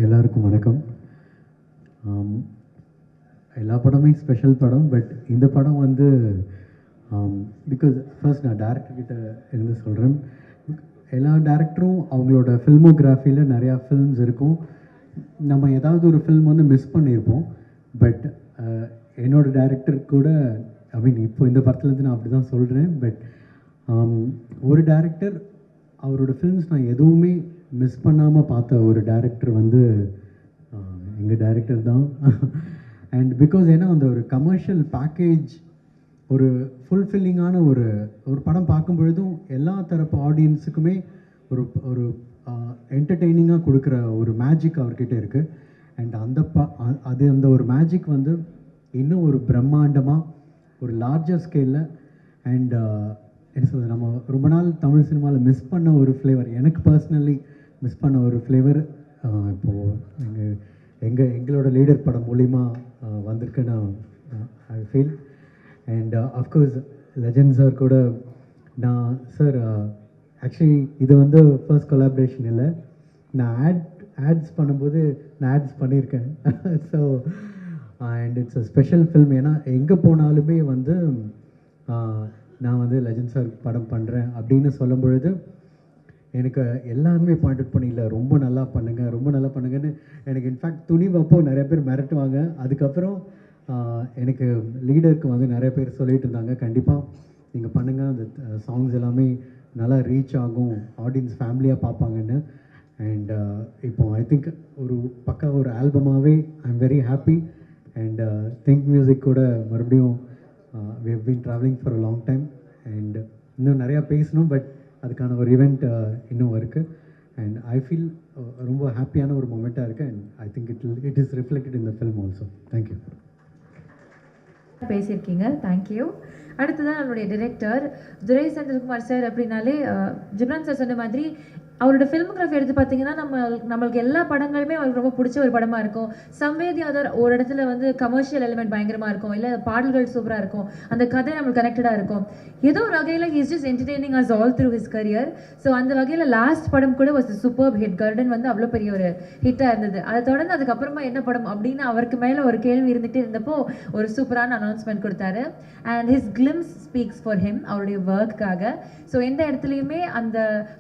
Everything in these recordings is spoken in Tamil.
எல்லாருக்கும் வணக்கம். எல்லா படமே ஸ்பெஷல் படம். பட் இந்த படம் வந்து பிகாஸ் ஃபர்ஸ்ட் நான் டேரக்டர்கிட்ட இருந்து சொல்கிறேன். எல்லா டேரக்டரும் அவங்களோட ஃபில்மோகிராஃபியில் நிறையா ஃபில்ம்ஸ் இருக்கும். நம்ம ஏதாவது ஒரு ஃபில்ம் வந்து மிஸ் பண்ணியிருப்போம். பட் என்னோடய டேரக்டர் கூட இப்போ இந்த படத்துலேருந்து நான் அப்படி தான் சொல்கிறேன். பட் ஒரு டேரக்டர் அவரோட ஃபில்ம்ஸ் நான் எதுவுமே மிஸ் பண்ணாமல் பார்த்த ஒரு டேரக்டர் வந்து எங்கள் டேரக்டர் தான். அண்ட் பிகாஸ் ஏன்னா அந்த ஒரு கமர்ஷியல் பேக்கேஜ், ஒரு ஃபுல்ஃபில்லிங்கான ஒரு படம் பார்க்கும் பொழுதும் எல்லா தரப்பு ஆடியன்ஸுக்குமே ஒரு ஒரு என்டர்டெய்னிங்காக கொடுக்குற ஒரு மேஜிக் அவர்கிட்ட இருக்குது. அண்ட் அந்த ஒரு மேஜிக் வந்து இன்னும் ஒரு பிரம்மாண்டமாக ஒரு லார்ஜர் ஸ்கேலில் அண்ட் என்ன சொல்கிறது, நம்ம ரொம்ப நாள் தமிழ் சினிமாவில் மிஸ் பண்ண ஒரு ஃப்ளேவர், எனக்கு பர்சனலி மிஸ் பண்ண ஒரு ஃப்ளேவர் இப்போது எங்களோட லீடர் படம் மூலிமா வந்திருக்குன்னு I feel. And of course legend sir கூட நான் சார் ஆக்சுவலி இது வந்து ஃபர்ஸ்ட் கொலாபரேஷன் இல்லை. நான் ஆட்ஸ் பண்ணும்போது நான் ஆட்ஸ் பண்ணியிருக்கேன். So and it's a special film. ஏன்னா எங்கே போனாலுமே வந்து நான் வந்து லெஜண்ட் சார் படம் பண்ணுறேன் அப்படின்னு சொல்லும் பொழுது எனக்கு எல்லாருமே பாயிண்ட் அவுட் பண்ணிடல, ரொம்ப நல்லா பண்ணுங்கன்னு எனக்கு இன்ஃபேக்ட் துணிவப்போ நிறைய பேர் மிரட்டுவாங்க. அதுக்கப்புறம் எனக்கு லீடருக்கு வந்து நிறைய பேர் சொல்லிகிட்டு இருந்தாங்க, கண்டிப்பாக நீங்கள் பண்ணுங்கள், அந்த சாங்ஸ் எல்லாமே நல்லா ரீச் ஆகும், ஆடியன்ஸ் ஃபேமிலியாக பார்ப்பாங்கன்னு. அண்ட் இப்போ ஐ திங்க் ஒரு ஆல்பமாகவே I am very happy. And Think Music கூட மறுபடியும் we have been traveling for a long time and இன்னும் நிறையா பேசணும். பட் அதுக்கான ஒரு ஈவெண்ட் இன்னும் இருக்குது. அண்ட் ஐ ஃபீல் ரொம்ப ஹாப்பியான ஒரு மொமெண்ட்டாக இருக்குது. And I think it is reflected in the film also. Thank you. பேசியிருக்கீங்க, தேங்க்யூ. அடுத்ததான் நம்மளுடைய டிரெக்டர் துரை சந்திரகுமார் சார். அப்படின்னாலே ஜிப்ரான் சார் சொன்ன மாதிரி அவரோட ஃபில்மோகிராஃபி எடுத்து பார்த்தீங்கன்னா நம்மளுக்கு எல்லா படங்களுமே அவருக்கு ரொம்ப பிடிச்ச ஒரு படமாக இருக்கும். சம்வேதி அதர் ஒரு இடத்துல வந்து கமர்ஷியல் எலிமெண்ட் பயங்கரமாக இருக்கும், இல்லை பாடல்கள் சூப்பராக இருக்கும், அந்த கதை நம்மளுக்கு கனெக்டடாக இருக்கும். ஏதோ ஒரு வகையில் he is just entertaining as all through his career. So அந்த வகையில் லாஸ்ட் படம் கூட வாஸ் சூப்பர் ஹிட். கர்டன் வந்து அவ்வளோ பெரிய ஒரு ஹிட்டாக இருந்தது. அதை தொடர்ந்து அதுக்கப்புறமா என்ன படம் அப்படின்னு அவருக்கு மேலே ஒரு கேள்வி இருந்துகிட்டே இருந்தப்போ ஒரு சூப்பரான அனௌன்ஸ்மெண்ட் கொடுத்தாரு. And his glimpse speaks for him, அவருடைய ஒர்க்குக்காக. ஸோ எந்த இடத்துலையுமே அந்த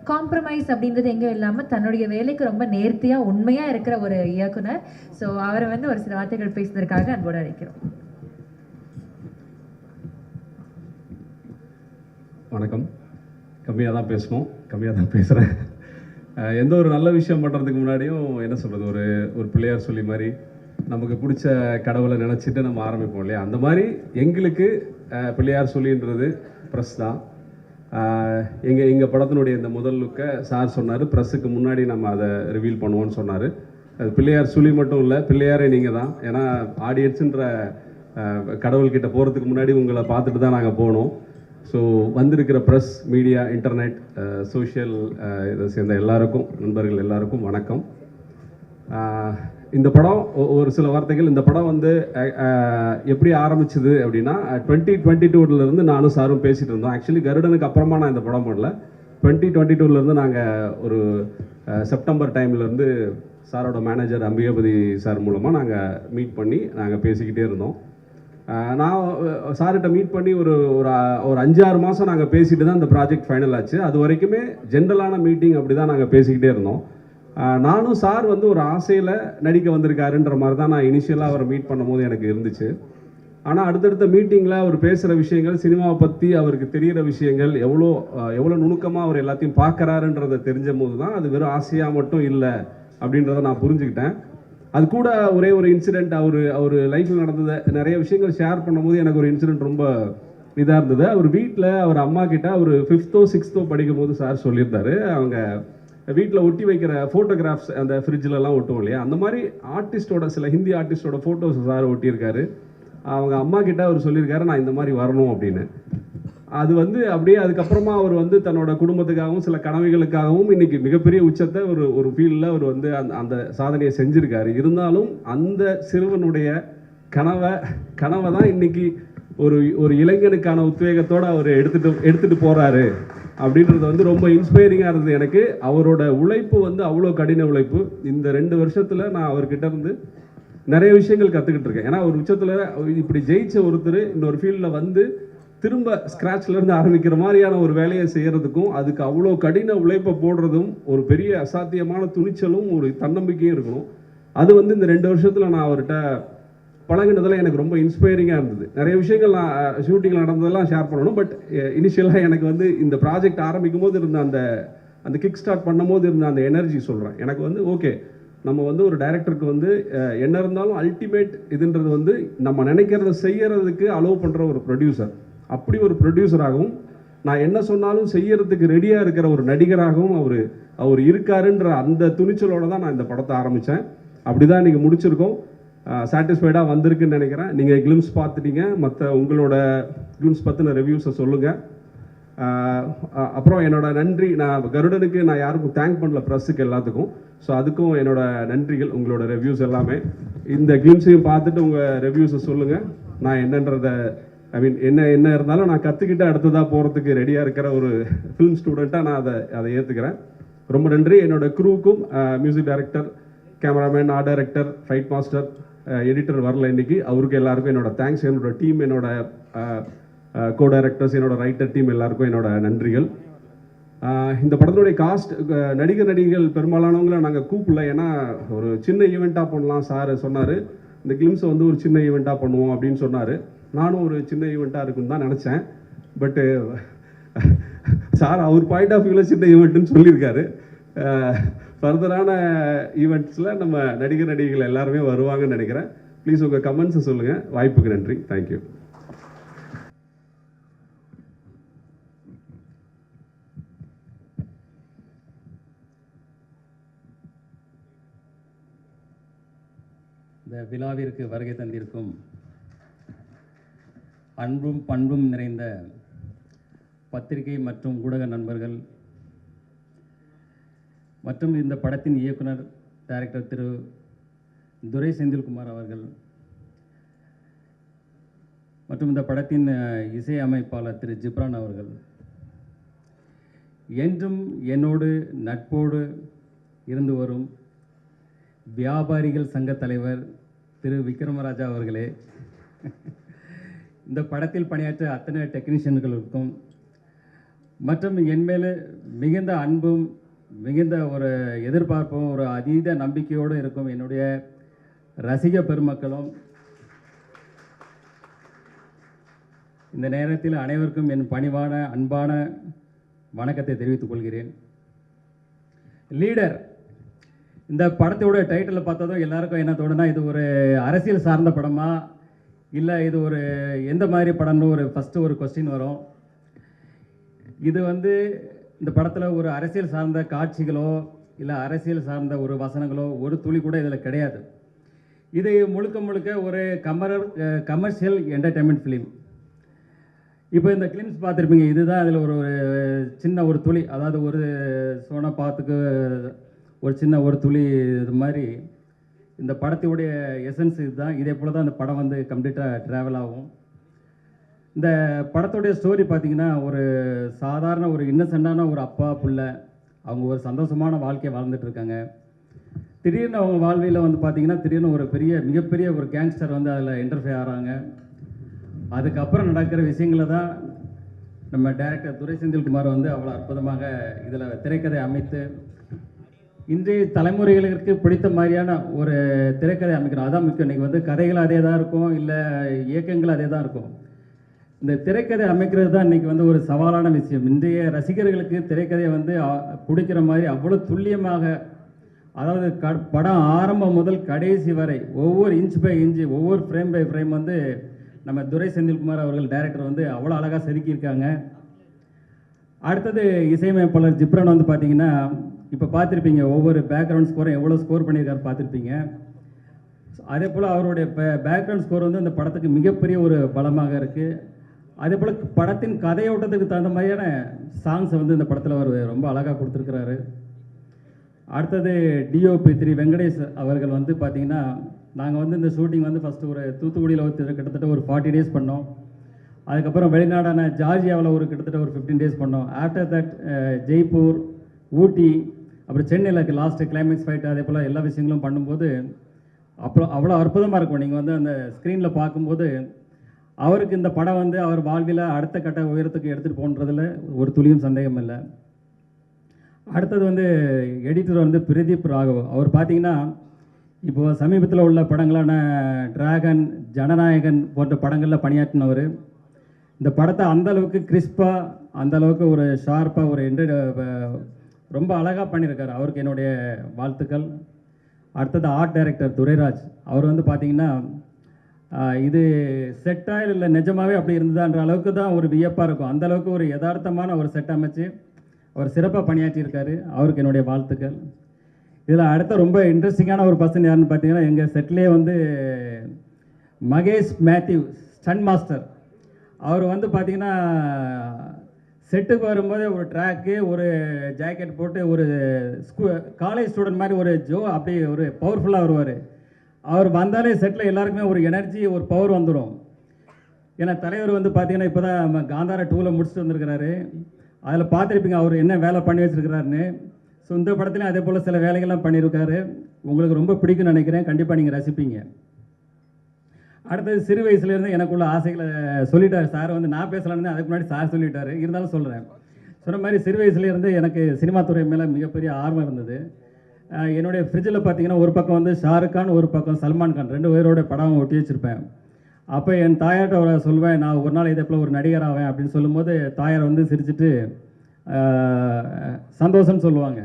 காம்ப்ரமைஸ் அப்படின்றது எங்கேயும் இல்லாமல் தன்னுடைய வேலைக்கு ரொம்ப நேர்த்தியாக உண்மையாக இருக்கிற ஒரு இயக்குனர். ஸோ அவரை வந்து ஒரு சில வார்த்தைகள் பேசுவதற்காக அன்போடு அழைக்கிறோம். வணக்கம். கம்மியாக தான் பேசணும், கம்மியாக தான் பேசுகிறேன். எந்த ஒரு நல்ல விஷயம் பண்ணுறதுக்கு முன்னாடியும் என்ன சொல்கிறது, ஒரு பிள்ளையார் சொல்லி மாதிரி நமக்கு பிடிச்ச கடவுளை நினச்சிட்டு நம்ம ஆரம்பிப்போம் இல்லையா? அந்த மாதிரி எங்களுக்கு பிள்ளையார் சொல்லின்றது ப்ரெஸ் தான். எங்கள் படத்தினுடைய இந்த முதல் லுக்கை சார் சொன்னார், ப்ரெஸ்ஸுக்கு முன்னாடி நம்ம அதை ரிவீல் பண்ணுவோன்னு சொன்னார். அது பிள்ளையார் சொல்லி மட்டும் இல்லை, பிள்ளையாரே நீங்கள் தான். ஏன்னா ஆடியன்ஸுன்ற கடவுள்கிட்ட போகிறதுக்கு முன்னாடி உங்களை பார்த்துட்டு தான் நாங்கள் போனோம். ஸோ வந்திருக்கிற ப்ரெஸ், மீடியா, இன்டர்நெட், சோஷியல் இதை சேர்ந்த எல்லாருக்கும், நண்பர்கள் எல்லாருக்கும் வணக்கம். இந்த படம் ஒரு சில வார்த்தைகள். இந்த படம் வந்து எப்படி ஆரம்பிச்சுது அப்படின்னா 2022 நானும் சாரும் பேசிகிட்டு இருந்தோம். ஆக்சுவலி கருடனுக்கு அப்புறமா நான் இந்த படம் பண்ணல. 2022 நாங்கள் ஒரு செப்டம்பர் டைம்லேருந்து சாரோட மேனேஜர் அம்பிகாபதி சார் மூலமாக நாங்கள் மீட் பண்ணி நாங்கள் பேசிக்கிட்டே இருந்தோம். நான் சார்கிட்ட மீட் பண்ணி ஒரு 5-6 மாதம் நாங்கள் பேசிட்டு தான் இந்த ப்ராஜெக்ட் ஃபைனல் ஆச்சு. அது வரைக்குமே ஜென்ரலான மீட்டிங் அப்படி தான் நாங்கள் பேசிக்கிட்டே இருந்தோம். நானும் சார் வந்து ஒரு ஆசையில் நடிக்க வந்திருக்காருன்ற மாதிரி தான் நான் இனிஷியலாக அவரை மீட் பண்ணும்போது எனக்கு இருந்துச்சு. ஆனால் அடுத்தடுத்த மீட்டிங்கில் அவர் பேசுகிற விஷயங்கள், சினிமாவை பற்றி அவருக்கு தெரிகிற விஷயங்கள், எவ்வளோ நுணுக்கமாக அவர் எல்லாத்தையும் பார்க்குறாருன்றதை தெரிஞ்ச போது தான் அது வெறும் ஆசையாக மட்டும் இல்லை அப்படின்றத நான் புரிஞ்சுக்கிட்டேன். அது கூட ஒரே ஒரு இன்சிடெண்ட், அவர் லைஃப்பில் நடந்ததை நிறைய விஷயங்கள் ஷேர் பண்ணும்போது எனக்கு ஒரு இன்சிடெண்ட் ரொம்ப இதாக இருந்தது. அவர் வீட்டில் அவர் அம்மா கிட்ட அவர் 5th 6th படிக்கும் போது சார் சொல்லியிருந்தாரு, அவங்க வீட்டில் ஒட்டி வைக்கிற ஃபோட்டோகிராஃப்ஸ் அந்த ஃப்ரிட்ஜிலலாம் ஒட்டுவோம் இல்லையா, அந்த மாதிரி ஆர்டிஸ்டோட, சில ஹிந்தி ஆர்டிஸ்டோட ஃபோட்டோஸ் சார் ஒட்டியிருக்காரு. அவங்க அம்மா கிட்ட அவர் சொல்லியிருக்காரு, நான் இந்த மாதிரி வரணும் அப்படின்னு. அது வந்து அப்படியே அதுக்கப்புறமா அவர் வந்து தன்னோட குடும்பத்துக்காகவும் சில கனவுகளுக்காகவும் இன்னைக்கு மிகப்பெரிய உச்சத்தை ஒரு ஃபீல்டில் அவர் வந்து அந்த சாதனையை செஞ்சுருக்காரு. இருந்தாலும் அந்த சிறுவனுடைய கனவை தான் இன்னைக்கு ஒரு இளைஞனுக்கான உத்வேகத்தோடு அவர் எடுத்துகிட்டு போகிறாரு அப்படின்றது வந்து ரொம்ப இன்ஸ்பைரிங்காக இருந்தது எனக்கு. அவரோட உழைப்பு வந்து அவ்வளோ கடின உழைப்பு. இந்த 2 வருஷத்தில் நான் அவர்கிட்ட இருந்து நிறைய விஷயங்கள் கற்றுக்கிட்டு இருக்கேன். ஏன்னா ஒரு உச்சத்தில் இப்படி ஜெயிச்ச ஒருத்தர் இன்னொரு ஃபீல்டில் வந்து திரும்ப ஸ்க்ராட்ச்லேருந்து ஆரம்பிக்கிற மாதிரியான ஒரு வேலையை செய்கிறதுக்கும் அதுக்கு அவ்வளோ கடின உழைப்பை போடுறதும் ஒரு பெரிய அசாத்தியமான துணிச்சலும் ஒரு தன்னம்பிக்கையும் இருக்கணும். அது வந்து இந்த 2 வருஷத்தில் நான் அவர்கிட்ட பழகினதெல்லாம் எனக்கு ரொம்ப இன்ஸ்பைரிங்காக இருந்தது. நிறைய விஷயங்கள் நான் ஷூட்டிங்கில் நடந்ததெல்லாம் ஷேர் பண்ணணும். பட் இனிஷியலாக எனக்கு வந்து இந்த ப்ராஜெக்ட் ஆரம்பிக்கும் போது இருந்த அந்த கிக் ஸ்டார்ட் பண்ணும்போது இருந்த அந்த எனர்ஜி சொல்கிறேன். எனக்கு வந்து ஓகே, நம்ம வந்து ஒரு டைரக்டருக்கு வந்து என்ன இருந்தாலும் அல்டிமேட் இதுன்றது வந்து நம்ம நினைக்கிறத செய்யறதுக்கு அலோவ் பண்ணுற ஒரு ப்ரொடியூசர். அப்படி ஒரு ப்ரொடியூசராகவும் நான் என்ன சொன்னாலும் செய்யறதுக்கு ரெடியாக இருக்கிற ஒரு நடிகராகவும் அவர் இருக்காருன்ற அந்த துணிச்சலோடு தான் நான் இந்த படத்தை ஆரம்பித்தேன். அப்படி தான் இன்றைக்கி முடிச்சிருக்கோம். சாட்டிஸ்ஃபைடாக வந்திருக்குன்னு நினைக்கிறேன். நீங்கள் கிளிம்ஸ் பார்த்துட்டீங்க. மற்ற உங்களோட கிளிம்ஸ் பற்றின ரிவ்யூஸை சொல்லுங்கள். அப்புறம் என்னோட நன்றி, நான் கருடனுக்கு நான் யாருக்கும் தேங்க் பண்ணல, ப்ரெஸ்ஸுக்கு எல்லாத்துக்கும். ஸோ அதுக்கும் என்னோட நன்றிகள். உங்களோட ரிவ்யூஸ் எல்லாமே இந்த கிளிம்ஸையும் பார்த்துட்டு உங்கள் ரிவ்யூஸை சொல்லுங்கள். நான் என்னன்றதை என்ன இருந்தாலும் நான் கற்றுக்கிட்டு அடுத்ததாக போகிறதுக்கு ரெடியாக இருக்கிற ஒரு ஃபிலிம் ஸ்டூடெண்ட்டாக நான் அதை ஏற்றுக்கிறேன். ரொம்ப நன்றி. என்னோட க்ரூவுக்கும், music director, cameraman, art director, fight master, editor வரல இன்னைக்கு, அவருக்கு எல்லாருக்கும் என்னோட தேங்க்ஸ். என்னோட டீம், என்னோட கோ டைரக்டர்ஸ், என்னோட ரைட்டர் டீம் எல்லாருக்கும் என்னோட நன்றிகள். இந்த படத்தினுடைய காஸ்ட், நடிகர்கள் பெரும்பாலானவங்களை நாங்கள் கூப்பிடல. ஏன்னா ஒரு சின்ன ஈவெண்ட்டாக பண்ணலாம் சார் சொன்னார். இந்த கிளிம்ஸை வந்து ஒரு சின்ன ஈவெண்ட்டாக பண்ணுவோம் அப்படின்னு சொன்னார். நானும் ஒரு சின்ன ஈவெண்ட்டாக இருக்குன்னு தான் நினச்சேன். பட்டு சார் அவர் பாயிண்ட் ஆஃப் வியூவில் சின்ன ஈவெண்ட்டுன்னு சொல்லியிருக்காரு. ஃபர்தரான ஈவெண்ட்ஸில் நம்ம நடிகர்கள் எல்லாருமே வருவாங்கன்னு நினைக்கிறேன். ப்ளீஸ் உங்கள் கமெண்ட்ஸை சொல்லுங்கள். வாய்ப்புக்கு நன்றி. தேங்க்யூ. இந்த விழாவிற்கு வருகை தந்திருக்கும் அன்பும் பண்பும் நிறைந்த பத்திரிகை மற்றும் ஊடக நண்பர்கள் மற்றும் இந்த படத்தின் இயக்குனர் டைரக்டர் திரு துரை செந்தில்குமார் அவர்கள் மற்றும் இந்த படத்தின் இசை அமைப்பாளர் திரு ஜிப்ரான் அவர்கள், என்றும் என்னோடு நட்போடு இருந்து வரும் வியாபாரிகள் சங்க தலைவர் திரு விக்ரமராஜா அவர்களே, இந்த படத்தில் பணியாற்ற அத்தனை டெக்னீஷியன்களுக்கும் மற்றும் என் மேலே மிகுந்த அன்பும் மிகுந்த ஒரு எதிர்பார்ப்பும் ஒரு அதீத நம்பிக்கையோடு இருக்கும் என்னுடைய ரசிக பெருமக்களும், இந்த நேரத்தில் அனைவருக்கும் என் பணிவான அன்பான வணக்கத்தை தெரிவித்துக் கொள்கிறேன். லீடர், இந்த படத்தோட டைட்டில் பார்த்ததும் எல்லாருக்கும் என்ன தோணுன்னா, இது ஒரு அரசியல் சார்ந்த படமா இல்லை இது ஒரு எந்த மாதிரி படம்னு ஒரு ஃபஸ்ட்டு ஒரு கொஸ்டின் வரும். இது வந்து இந்த படத்தில் ஒரு அரசியல் சார்ந்த காட்சிகளோ இல்லை அரசியல் சார்ந்த ஒரு வசனங்களோ ஒரு துளி கூட இதில் கிடையாது. இது முழுக்க முழுக்க ஒரு கமர்ஷியல் என்டர்டெயின்மெண்ட் ஃபிலிம். இப்போ இந்த கிளிம்ஸ் பார்த்துருப்பீங்க. இதுதான் அதில் ஒரு சின்ன ஒரு துளி, அதாவது ஒரு சோனா பாத்துக்கு ஒரு சின்ன ஒரு துளி இது மாதிரி இந்த படத்துடைய எசன்ஸ் இதுதான். இதே போல் தான் இந்த படம் வந்து கம்ப்ளீட்டாக ட்ராவல் ஆகும். இந்த படத்துடைய ஸ்டோரி பார்த்திங்கன்னா, ஒரு சாதாரண ஒரு இன்னசென்டான ஒரு அப்பா பிள்ளை, அவங்க ஒரு சந்தோஷமான வாழ்க்கையை வாழ்ந்துட்டுருக்காங்க. திடீர்னு அவங்க வாழ்வியில் வந்து பார்த்திங்கன்னா திடீர்னு ஒரு மிகப்பெரிய ஒரு கேங்ஸ்டர் வந்து அதில் இன்டர்ஃபியர் ஆகிறாங்க. அதுக்கப்புறம் நடக்கிற விஷயங்களை தான் நம்ம டைரக்டர் துரை செந்தில்குமார் வந்து அவ்வளோ அற்புதமாக இதில் திரைக்கதை அமைத்து இன்றைய தலைமுறைகளுக்கு பிடித்த மாதிரியான ஒரு திரைக்கதை அமைக்கணும். அதான் முக்கியம். இன்றைக்கி வந்து கதைகள் அதே தான் இருக்கும், இல்லை இயக்கங்கள் அதே தான் இருக்கும். இந்த திரைக்கதை அமைக்கிறது தான் இன்றைக்கி வந்து ஒரு சவாலான விஷயம். இன்றைய ரசிகர்களுக்கு திரைக்கதையை வந்து பிடிக்கிற மாதிரி அவ்வளோ துல்லியமாக, அதாவது படம் ஆரம்பம் முதல் கடைசி வரை ஒவ்வொரு இன்ச் பை இன்ச்சு, ஒவ்வொரு ஃப்ரேம் பை ஃப்ரேம் வந்து நம்ம துரை செந்தில்குமார் அவர்கள் டைரக்டர் வந்து அவ்வளோ அழகாக செதுக்கியிருக்காங்க. அடுத்தது இசையமைப்பாளர் ஜிப்ரான் வந்து பார்த்திங்கன்னா, இப்போ பார்த்துருப்பீங்க ஒவ்வொரு பேக்ரவுண்ட் ஸ்கோரும் எவ்வளோ ஸ்கோர் பண்ணியிருக்காரு பார்த்துருப்பீங்க. அதே போல் அவருடைய பேக்ரவுண்ட் ஸ்கோர் வந்து அந்த படத்துக்கு மிகப்பெரிய ஒரு பலமாக இருக்குது. அதே போல் படத்தின் கதையோட்டத்துக்கு தகுந்த மாதிரியான சாங்ஸை வந்து இந்த படத்தில் அவர் ரொம்ப அழகாக கொடுத்துருக்கிறாரு. அடுத்தது டிஓபி திரு வெங்கடேஷ் அவர்கள் வந்து பார்த்திங்கன்னா, நாங்கள் வந்து இந்த ஷூட்டிங் வந்து ஃபஸ்ட்டு ஒரு தூத்துக்குடியில் கிட்டத்தட்ட ஒரு 40 days பண்ணோம். அதுக்கப்புறம் வெளிநாடான ஜார்ஜியாவில் ஒரு கிட்டத்தட்ட ஒரு 15 டேஸ் பண்ணோம். ஆஃப்டர் தட் ஜெய்ப்பூர், ஊட்டி, அப்புறம் சென்னையில் லாஸ்ட்டு கிளைமேக்ஸ் ஃபைட், அதே போல் எல்லா விஷயங்களும் பண்ணும்போது அப்புறம் அவ்வளோ அற்புதமாக இருக்கும். நீங்கள் வந்து அந்த ஸ்க்ரீனில் பார்க்கும்போது அவருக்கு இந்த படம் வந்து அவர் வாழ்வில் அடுத்த கட்ட உயரத்துக்கு எடுத்துகிட்டு போன்றதில் ஒரு துளியும் சந்தேகம் இல்லை. அடுத்தது வந்து எடிட்டர் வந்து பிரதீப் ராகவ். அவர் பார்த்தீங்கன்னா இப்போ சமீபத்தில் உள்ள படங்களான டிராகன், ஜனநாயகன் போன்ற படங்களில் பணியாற்றினவர். இந்த படத்தை அந்தளவுக்கு கிறிஸ்பாக, அந்தளவுக்கு ஒரு ஷார்ப்பாக ஒரு ரொம்ப அழகாக பண்ணியிருக்காரு. அவருக்கு என்னுடைய வாழ்த்துக்கள். அடுத்தது ஆர்ட் டைரக்டர் துரைராஜ். அவர் வந்து பார்த்திங்கன்னா இது செட்டாக இல்லை நிஜமாகவே அப்படி இருந்ததான்ற அளவுக்கு தான் ஒரு வியப்பாக இருக்கும். அந்தளவுக்கு ஒரு யதார்த்தமான ஒரு செட் அமைச்சு அவர் சிறப்பாக பணியாற்றியிருக்காரு. அவருக்கு என்னுடைய வாழ்த்துக்கள். இதில் அடுத்த ரொம்ப இன்ட்ரெஸ்டிங்கான ஒரு பர்சன் யாருன்னு பார்த்தீங்கன்னா, எங்கள் செட்லேயே வந்து மகேஷ் மேத்யூ, ஸ்டன் மாஸ்டர். அவர் வந்து பார்த்திங்கன்னா செட்டுக்கு வரும்போது ஒரு ட்ராக்கு, ஒரு ஜாக்கெட் போட்டு ஒரு காலேஜ் ஸ்டூடெண்ட் மாதிரி ஒரு அப்படி ஒரு பவர்ஃபுல்லாக வருவார். அவர் வந்தாலே செட்டில் எல்லாருக்குமே ஒரு எனர்ஜி, ஒரு பவர் வந்துடும். ஏன்னா தலைவர் வந்து பார்த்திங்கன்னா இப்போ தான் காந்தாரா 2ல் முடிச்சுட்டு வந்திருக்கிறாரு. அதில் பார்த்துருப்பீங்க அவர் என்ன வேலை பண்ணி வச்சுருக்கிறாருன்னு. ஸோ இந்த படத்துலையும் அதே போல் சில வேலைகள்லாம் பண்ணியிருக்காரு. உங்களுக்கு ரொம்ப பிடிக்கும்னு நினைக்கிறேன். கண்டிப்பாக நீங்கள் ரசிப்பீங்க. அடுத்தது சிறு வயசுலேருந்து எனக்குள்ள ஆசைகளை சொல்லிட்டார் சார். வந்து நான் பேசலான்னு அதுக்கு முன்னாடி சார் சொல்லிட்டார். இருந்தாலும் சொல்கிறேன். சொன்ன மாதிரி சிறு வயசுலேருந்து எனக்கு சினிமா துறை மேலே மிகப்பெரிய ஆர்வம் இருந்தது. என்னுடைய ஃப்ரிட்ஜில் பார்த்தீங்கன்னா ஒரு பக்கம் வந்து ஷாருக் கான், ஒரு பக்கம் சல்மான் கான், 2 பேரோட படம் ஒட்டி வச்சுருப்பேன். அப்போ என் தாயார்கிட்ட அவரை சொல்வேன், நான் ஒரு நாள் இதே போல் ஒரு நடிகர் ஆவேன் அப்படின்னு சொல்லும்போது தாயார் வந்து சிரிச்சுட்டு சந்தோஷம்னு சொல்லுவாங்க.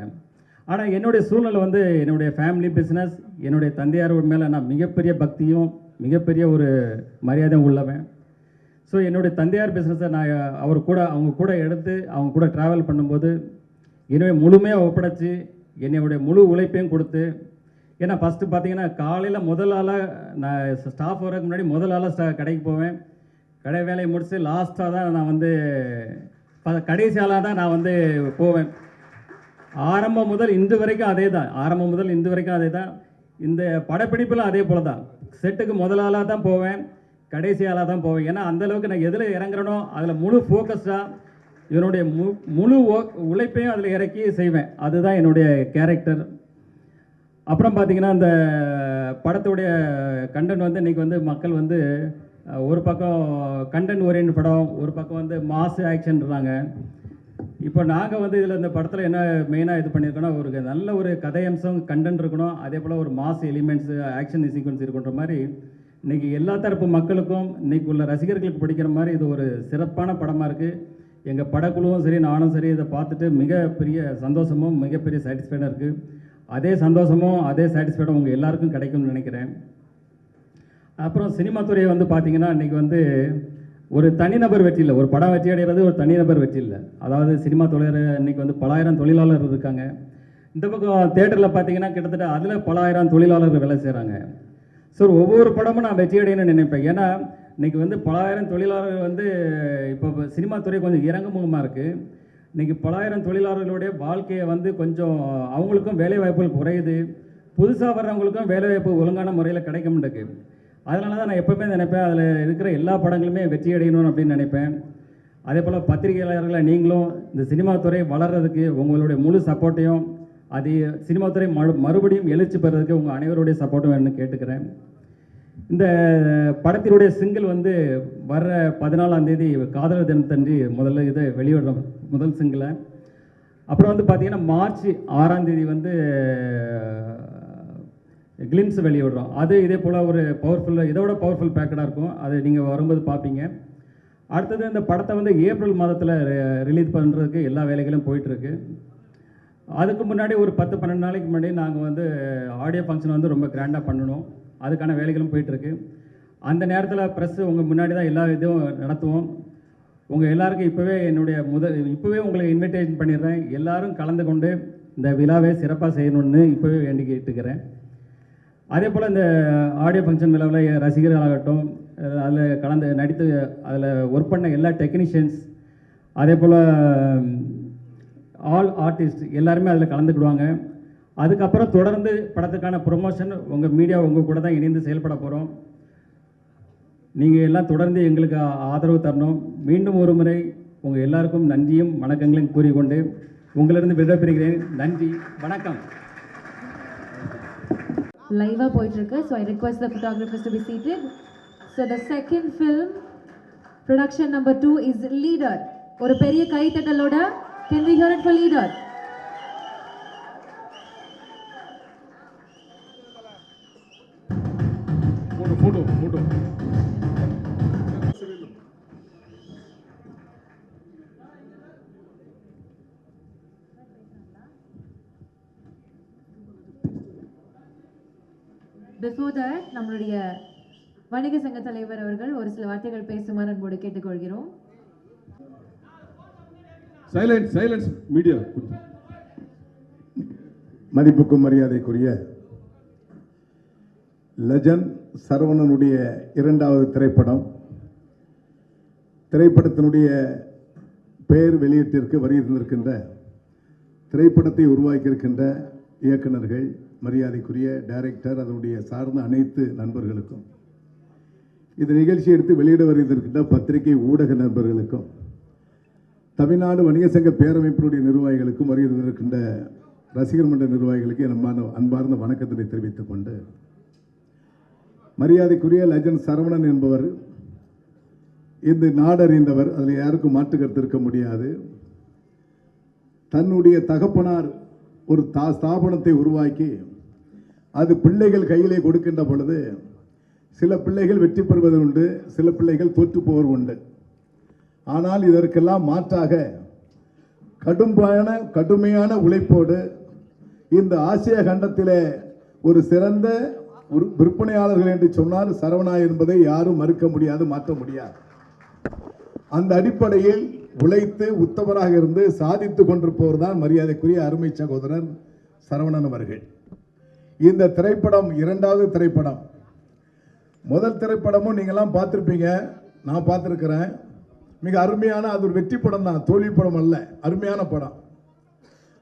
ஆனால் என்னுடைய சூழ்நிலை வந்து என்னுடைய ஃபேமிலி பிஸ்னஸ், என்னுடைய தந்தையார் மேலே நான் மிகப்பெரிய பக்தியும் மிகப்பெரிய ஒரு மரியாதையும் உள்ளவன். ஸோ என்னுடைய தந்தையார் பிஸ்னஸை நான் அவங்க கூட எடுத்து அவங்க கூட ட்ராவல் பண்ணும்போது என்னுடைய முழுமையாக ஒப்படைச்சி என்னுடைய முழு உழைப்பையும் கொடுத்து, ஏன்னா ஃபஸ்ட்டு பார்த்தீங்கன்னா காலையில் முதல் ஆளாக நான் ஸ்டாஃப் வரதுக்கு முன்னாடி முதல் ஆளாக கடைக்கு போவேன். கடை வேலையை முடித்து லாஸ்ட்டாக தான் நான் வந்து கடைசி ஆளாக தான் நான் வந்து போவேன். ஆரம்பம் முதல் இன்று வரைக்கும் அதே தான். இந்த படப்பிடிப்பில் அதே போல் தான். செட்டுக்கு முதல் ஆளாக தான் போவேன், கடைசி ஆளாக தான் போவேன். ஏன்னா அந்தளவுக்கு நான் எதில் இறங்குறனோ அதில் முழு ஃபோக்கஸ்டாக என்னுடைய முழு உழைப்பையும் அதில் இறக்கி செய்வேன். அதுதான் என்னுடைய கேரக்டர். அப்புறம் பார்த்திங்கன்னா இந்த படத்துடைய கண்டென்ட் வந்து இன்றைக்கி வந்து மக்கள் வந்து ஒரு பக்கம் கண்டென்ட் ஓரியன்ட் படம், ஒரு பக்கம் வந்து மாஸ் ஆக்ஷன்றாங்க. இப்போ நாங்கள் வந்து இதில் இந்த படத்தில் என்ன மெயினாக இது பண்ணியிருக்கோன்னா, ஒரு நல்ல ஒரு கதையம்சம் கண்டென்ட் இருக்கணும், அதே போல் ஒரு மாஸ் எலிமெண்ட்ஸு, ஆக்ஷன் சீக்வன்ஸ் இருக்குன்ற மாதிரி இன்றைக்கி எல்லா தரப்பு மக்களுக்கும் இன்றைக்கி உள்ள ரசிகர்களுக்கு பிடிக்கிற மாதிரி இது ஒரு சிறப்பான படமாக இருக்குது. எங்கள் படக்குழுவும் சரி, நானும் சரி, இதை பார்த்துட்டு மிகப்பெரிய சந்தோஷமும் மிகப்பெரிய சாட்டிஸ்ஃபைடாக இருக்குது. அதே சந்தோஷமும் அதே சாட்டிஸ்ஃபைடும் உங்கள் எல்லாருக்கும் கிடைக்கும்னு நினைக்கிறேன். அப்புறம் சினிமா துறையை வந்து பார்த்திங்கன்னா இன்றைக்கி வந்து ஒரு தனிநபர் வெற்றி இல்லை, ஒரு படம் வெற்றி அடைகிறது ஒரு தனிநபர் வெற்றி இல்லை. அதாவது சினிமா தொழில் இன்றைக்கி வந்து பல ஆயிரம் தொழிலாளர்கள் இருக்காங்க. இந்த பக்கம் தேட்டரில் பார்த்தீங்கன்னா கிட்டத்தட்ட அதில் பல ஆயிரம் தொழிலாளர்கள் வேலை செய்கிறாங்க. ஸோ ஒவ்வொரு படமும் நான் வெற்றி அடையணும்னு நினைப்பேன். ஏன்னா இன்றைக்கி வந்து பல ஆயிரம் தொழிலாளர்கள் வந்து இப்போ சினிமா துறை கொஞ்சம் இறங்குமுகமாக இருக்குது. இன்றைக்கி பல ஆயிரம் தொழிலாளர்களுடைய வாழ்க்கையை வந்து கொஞ்சம் அவங்களுக்கும் வேலைவாய்ப்புகள் குறையுது, புதுசாக வர்றவங்களுக்கும் வேலைவாய்ப்பு ஒழுங்கான முறையில் கிடைக்க மாட்டேங்குது. அதனால தான் நான் எப்போவுமே நினைப்பேன் அதில் இருக்கிற எல்லா படங்களுமே வெற்றி அடையணும் அப்படின்னு நினைப்பேன். அதே போல் பத்திரிகையாளர்களை நீங்களும் இந்த சினிமா துறை வளர்கிறதுக்கு உங்களுடைய முழு சப்போர்ட்டையும், அது சினிமா துறை மறுபடியும் எழுச்சி பெறதுக்கு உங்கள் அனைவருடைய சப்போர்ட்டும் வேணும்னு கேட்டுக்கிறேன். இந்த படத்தினுடைய சிங்கிள் வந்து வர்ற 14ஆம் தேதி காதலர் தினத்தன்றி முதல்ல இதை வெளியிடுறோம், முதல் சிங்கிளை. அப்புறம் வந்து பார்த்திங்கன்னா மார்ச் 6ஆம் தேதி வந்து கிளிம்ஸ் வெளியிடுறோம். அது இதே போல் ஒரு பவர்ஃபுல்லாக, இதோட பவர்ஃபுல் பேக்கடாக இருக்கும். அது நீங்கள் வரும்போது பார்ப்பீங்க. அடுத்தது இந்த படத்தை வந்து ஏப்ரல் மாதத்தில் ரிலீஸ் பண்ணுறதுக்கு எல்லா வேலைகளும் போயிட்டுருக்கு. அதுக்கு முன்னாடி ஒரு 10-12 நாளைக்கு முன்னாடி நாங்கள் வந்து ஆடியோ ஃபங்க்ஷன் வந்து ரொம்ப கிராண்டாக பண்ணணும். அதுக்கான வேலைகளும் போயிட்டுருக்கு. அந்த நேரத்தில் ப்ரெஸ்ஸு உங்கள் முன்னாடி தான் எல்லா இதுவும் நடத்துவோம். உங்கள் எல்லாருக்கும் இப்போவே உங்களை இன்விடேஷன் பண்ணிடுறேன். எல்லோரும் கலந்து கொண்டு இந்த விழாவை சிறப்பாக செய்யணும்னு இப்போவே வேண்டி கேட்டுக்கிறேன். அதே போல் இந்த ஆடியோ ஃபங்க்ஷன் விழாவில் ரசிகர்களாகட்டும், அதில் நடித்து அதில் ஒர்க் பண்ண எல்லா டெக்னீஷியன்ஸ், அதே போல் ஆல் ஆர்டிஸ்ட் எல்லாருமே அதில் கலந்துக்கிடுவாங்க. அதுக்கப்புறம் தொடர்ந்து படத்துக்கான ப்ரொமோஷன் உங்கள் மீடியா உங்கள் கூட தான் இணைந்து செயல்பட போகிறோம். நீங்கள் எல்லாம் தொடர்ந்து எங்களுக்கு ஆதரவு தரணும். மீண்டும் ஒரு முறை உங்கள் எல்லாருக்கும் நன்றியும் வணக்கங்களையும் கூறிக்கொண்டு உங்களிருந்து விடைபெறுகிறேன். நன்றி, வணக்கம். லைவாக போயிட்டுருக்கு. So I request the photographers to be seated. So the second film production number 2 is leader. ஒரு பெரிய கைத்தட்டலோட can we hear it for leader? Photo photo before that நம்மளுடைய வணிக சங்க தலைவர் அவர்கள் ஒரு சில வார்த்தைகள் பேசுமாறு அன்போடு கேட்டுக்கொள்கிறோம். Silence media. மதிப்புக்கும் மரியாதைக்குரிய லெஜண்ட் சரவணனுடைய இரண்டாவது திரைப்படத்தினுடைய பெயர் வெளியீட்டிற்கு வருகின்றிருக்கின்ற திரைப்படத்தை உருவாக்கியிருக்கின்ற இயக்குநர்கள், மரியாதைக்குரிய டைரக்டர், அதனுடைய சார்ந்த அனைத்து நண்பர்களுக்கும், இந்த நிகழ்ச்சி எடுத்து வெளியிட வருகின்ற பத்திரிகை ஊடக நண்பர்களுக்கும், தமிழ்நாடு வணிக சங்க பேரமைப்பினுடைய நிர்வாகிகளுக்கும், வருகின்ற ரசிகர் மன்ற நிர்வாகிகளுக்கு என் அன்பார்ந்த வணக்கத்தினை தெரிவித்துக் கொண்டு, மரியாதைக்குரிய லெஜண்ட் சரவணன் என்பவர் இந்த நாடறிந்தவர், அதில் யாருக்கும் மாற்று கருத்து இருக்க முடியாது. தன்னுடைய தகப்பனார் ஒரு ஸ்தாபனத்தை உருவாக்கி அது பிள்ளைகள் கையிலே கொடுக்கின்ற பொழுது சில பிள்ளைகள் வெற்றி பெறுவது உண்டு, சில பிள்ளைகள் தோற்று போவது உண்டு. ஆனால் இதற்கெல்லாம் மாற்றாக கடுமையான உழைப்போடு இந்த ஆசிய கண்டத்திலே ஒரு சிறந்த விற்பனையாளர்கள் என்று சொன்னால் சரவணா என்பதை யாரும் மறுக்க முடியாது, மாற்ற முடியாது. அந்த அடிப்படையில் உழைத்து உத்தவராக இருந்து சாதித்துக் கொண்டிருப்பவர் தான் மரியாதைக்குரிய அருமை சகோதரர் சரவணன் அவர்கள். இந்த திரைப்படம் இரண்டாவது திரைப்படம். முதல் திரைப்படமும் நீங்கள்லாம் பார்த்துருப்பீங்க, நான் பார்த்துருக்கிறேன். மிக அருமையான, அது ஒரு வெற்றி படம் தான், தோல்வி படம் அல்ல, அருமையான படம்.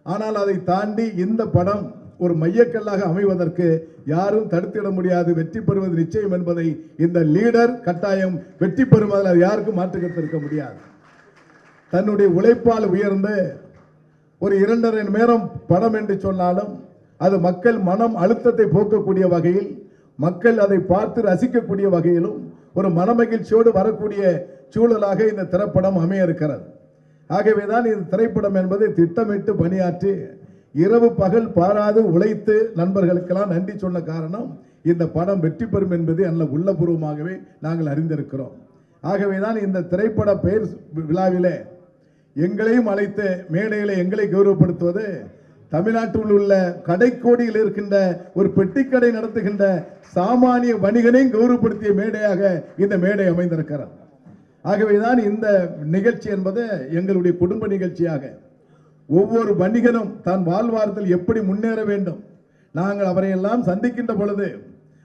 ஆனால் அதை தாண்டி இந்த படம் ஒரு மையக்கல்லாக அமைவதற்கு யாரும் தடுத்திட முடியாது. வெற்றி பெறுவது நிச்சயம் என்பதை இந்த லீடர் கட்டாயம் வெற்றி பெறுவதில் யாருக்கும் மாற்றுக்கருத்து இருக்க முடியாது. தன்னுடைய உழைப்பால் உயர்ந்து ஒரு 2.5 மணி நேரம் படம் என்று சொன்னாலும் அது மக்கள் மனம் அழுத்தத்தை போக்கக்கூடிய வகையில், மக்கள் அதை பார்த்து ரசிக்கக்கூடிய வகையிலும் ஒரு மனமகிழ்ச்சியோடு வரக்கூடிய சூழலாக இந்த திரைப்படம் அமைய இருக்கிறது. ஆகவேதான் இந்த திரைப்படம் என்பது திட்டமிட்டு பணியாற்றி இரவு பகல் பாராது உழைத்து நண்பர்களுக்கெல்லாம் நன்றி சொன்ன காரணம் இந்த படம் வெற்றி பெறும் என்பது அல்ல, உள்ளபூர்வமாகவே நாங்கள் அறிந்திருக்கிறோம். ஆகவேதான் இந்த திரைப்பட பெயர் விழாவிலே எங்களையும் அழைத்து மேடையில் எங்களை கௌரவப்படுத்துவது தமிழ்நாட்டில் உள்ள கடைக்கோடியில் இருக்கின்ற ஒரு பெட்டிக்கடை நடத்துகின்ற சாமானிய வணிகனையும் கௌரவப்படுத்திய மேடையாக இந்த மேடை அமைந்திருக்கிறது. ஆகவேதான் இந்த நிகழ்ச்சி என்பது எங்களுடைய குடும்ப நிகழ்ச்சியாக ஒவ்வொரு வணிகனும் தான் வாழ்வாரத்தில் எப்படி முன்னேற வேண்டும். நாங்கள் அவரையெல்லாம் சந்திக்கின்ற பொழுது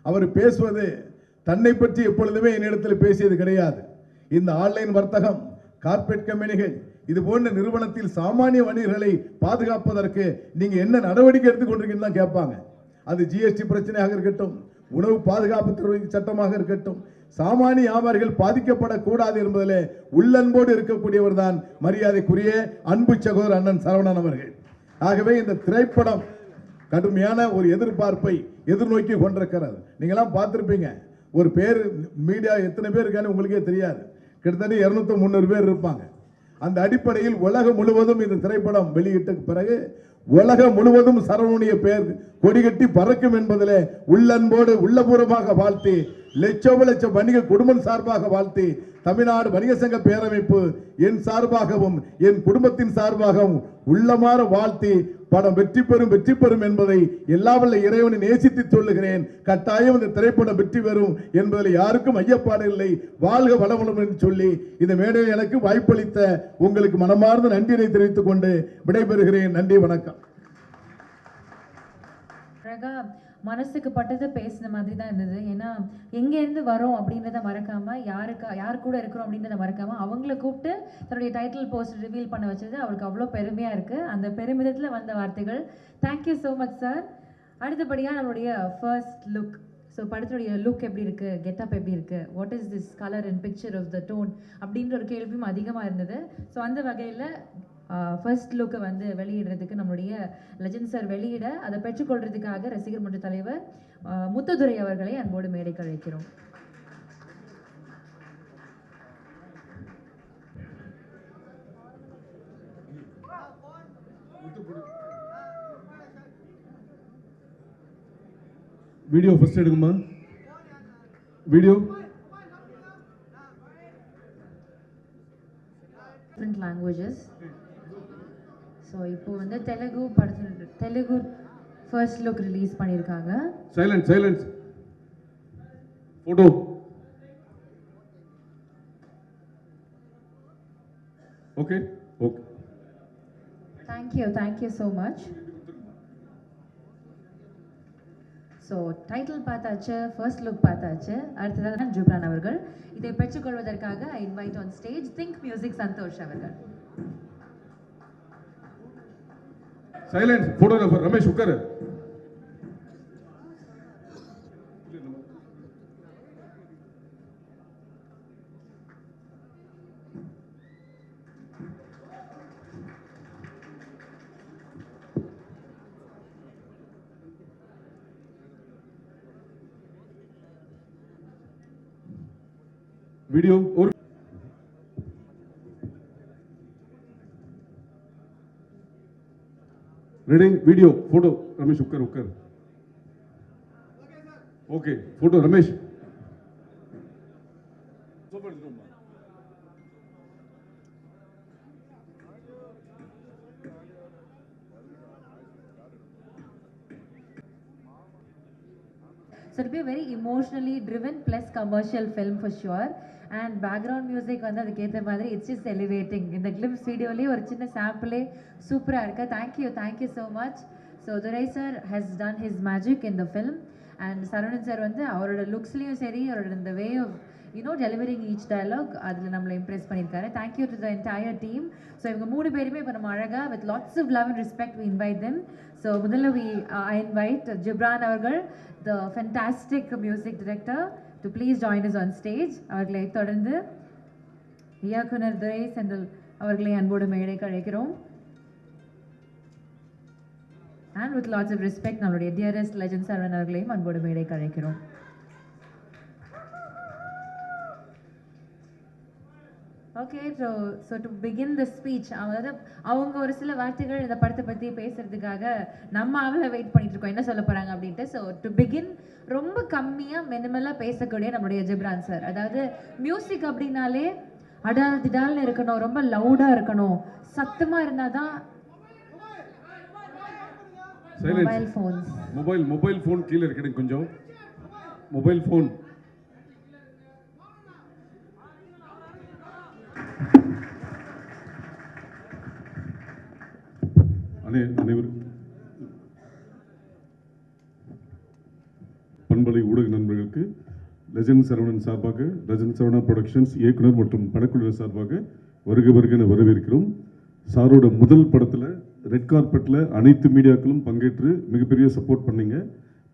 அவர் பேசுவது தன்னை பற்றி எப்பொழுதுமே என்னிடத்தில் பேசியது கிடையாது. இந்த ஆன்லைன் வர்த்தகம், கார்ப்பரேட் கம்பெனிகள், இது போன்ற நிறுவனத்தில் சாமானிய வணிகர்களை பாதுகாப்பதற்கு நீங்க என்ன நடவடிக்கை எடுத்துக்கொண்டிருக்கீங்கன்னு தான் கேட்பாங்க. அது ஜிஎஸ்டி பிரச்சனையாக இருக்கட்டும், உணவு பாதுகாப்பு துறை சட்டமாக இருக்கட்டும், சாமானிய வியாபாரிகள் பாதிக்கப்படக்கூடாது என்பதிலே உள்ளன்போடு இருக்கக்கூடியவர் தான் மரியாதைக்குரிய அன்பு சகோதரர் அண்ணன் சரவணன் அவர்கள். ஆகவே இந்த திரைப்படம் கடுமையான ஒரு எதிர்பார்ப்பை எதிர்நோக்கி கொண்டிருக்கிறது. நீங்களாம் பார்த்துருப்பீங்க, ஒரு பேர் மீடியா எத்தனை பேர் இருக்கான்னு உங்களுக்கே தெரியாது, கிட்டத்தட்ட 200-300 பேர் இருப்பாங்க. அந்த அடிப்படையில் உலகம் முழுவதும் இந்த திரைப்படம் வெளியிட்ட பிறகு உலகம் முழுவதும் சரவணுடைய பெயர் கொடிகட்டி பறக்கும் என்பதிலே உள்ளன்போடு உள்ளபூர்வமாக வாழ்த்தி, லட்சம் வணிக குடும்பம் சார்பாக வாழ்த்தி, தமிழ்நாடு வணிக சங்க பேரமைப்பு என் சார்பாகவும் என் குடும்பத்தின் சார்பாகவும் உள்ளமாற வாழ்த்தி படம் வெற்றி பெறும் என்பதை எல்லாவல்ல இறைவனை நேசித்து சொல்லுகிறேன். கட்டாயம் இந்த திரைப்படம் வெற்றி பெறும் என்பதில் யாருக்கும் ஐயப்பாடு இல்லை. வாழ்க வளமுடன் என்று சொல்லி இந்த மேடையில் எனக்கு வாய்ப்பளித்த உங்களுக்கு மனமார்ந்த நன்றியை தெரிவித்துக் கொண்டு விடைபெறுகிறேன். நன்றி, வணக்கம். மனசுக்கு பட்டதை பேசின மாதிரி தான் இருந்தது. ஏன்னா எங்கேருந்து வரோம் அப்படின்றத மறக்காம, யார் கூட இருக்கிறோம் அப்படின்றத மறக்காம அவங்கள கூப்பிட்டு தன்னுடைய டைட்டில் போஸ்ட் ரிவீல் பண்ண வச்சது அவருக்கு அவ்வளோ பெருமையாக இருக்குது. அந்த பெருமிதத்தில் வந்த வார்த்தைகள். Thank you so much sir. அடுத்தபடியாக நம்மளுடைய ஃபர்ஸ்ட் லுக். ஸோ ஸோ படத்துடைய லுக் எப்படி இருக்குது, கெட்டப் எப்படி இருக்குது, what is this colour and picture of the tone அப்படின்ற ஒரு கேள்வியும் அதிகமாக இருந்தது. ஸோ அந்த வகையில் ஃபர்ஸ்ட் லுக்கை வந்து வெளியிடுறதுக்கு நம்மளுடைய லெஜண்ட் சார் வெளியிட அதை பெற்றுக்கொள்றதுக்காக ரசிகர் மன்ற தலைவர் முத்துதுரை அவர்களை அன்போடு மேடைக்கு அழைக்கிறோம். வீடியோ ஃபர்ஸ்ட் எடுக்குமா? Video different languages. ஸோ இப்போ வந்து தெலுங்கு ஃபர்ஸ்ட் லுக் ரிலீஸ் பண்ணியிருக்காங்க. Silence photo. Okay. Thank you so much. So title பார்த்தாச்சு, ஃபர்ஸ்ட் லுக் பார்த்தாச்சு. அடுத்ததாக ஜிப்ரான் அவர்கள் இதை பெற்றுக்கொள்வதற்காக I invite on stage Think Music Santhosh அவர்கள். சைலன்ஸ். போட்டோகிராஃபர் ரமேஷ் உட்காரு. வீடியோ ஒரு ரெடி. வீடியோ போட்டோ ரமேஷ் உட்கார். Okay photo Ramesh. So it'll be a very emotionally driven plus commercial film for sure. And background music வந்து அதுக்கேற்ற மாதிரி இட்ஸ் ஜஸ்ட் எலிவேட்டிங். இந்த கிளிம்ஸ் வீடியோலேயே ஒரு சின்ன சாம்பிளே சூப்பராக இருக்கு. Thank you so much. So Durai sir has done his magic in the film. And Saravanan sir வந்து அவரோட லுக்ஸ்லேயும் சரி, அவரோட இந்த way of delivering each dialogue அதில் நம்மளை இம்ப்ரெஸ் பண்ணியிருக்காரு. Thank you to the entire team. So இவங்க 3 பேருமே இப்போ நம்ம அழகாக with lots of love and respect we invite them. So முதல்ல ஐ இன்வைட் ஜிப்ரான் அவர்கள், the fantastic music director, to please join us on stage. அவர்களை தொடர்ந்து இயக்குனர் துரை செந்தில் அவர்களை அன்போடு மேடைக்கு அழைக்கிறோம். And with lots of respect நம்மளுடைய dearest legend சரவணன் அவர்களையும் அன்போடு மேடைக்கு அழைக்கிறோம். Okay. So to begin the speech, அதாவது அவங்க ஒரு சில வார்த்தைகள் இந்த படத்தை பற்றி பேசுறதுக்காக நம்ம அவளை வெயிட் பண்ணிட்டு இருக்கோம் என்ன சொல்ல போகிறாங்க அப்படின்ட்டு. ஸோ டு பிகின் ரொம்ப கம்மியாக மினிமலாக பேசக்கூடிய நம்மளுடைய ஜிப்ரான் சார். அதாவது மியூசிக் அப்படின்னாலே அடால் திடால்னு இருக்கணும், ரொம்ப லவுடாக இருக்கணும், சத்தமாக இருந்தால் தான். மொபைல் ஃபோன் கீழே இருக்கணும் கொஞ்சம். மொபைல் ஃபோன் அனைவரும் பண்பலை ஊடக நண்பர்களுக்கு லெஜண்ட் சரவணன் சார்பாக, லெஜண்ட் சரவணா ப்ரொடக்ஷன்ஸ் இயக்குனர் மற்றும் படக்குழுவினர் சார்பாக வருக வரவேற்கிறோம். சாரோட முதல் படத்தில் ரெட் கார்பெட்டில் அனைத்து மீடியாக்களும் பங்கேற்று மிகப்பெரிய சப்போர்ட் பண்ணீங்க.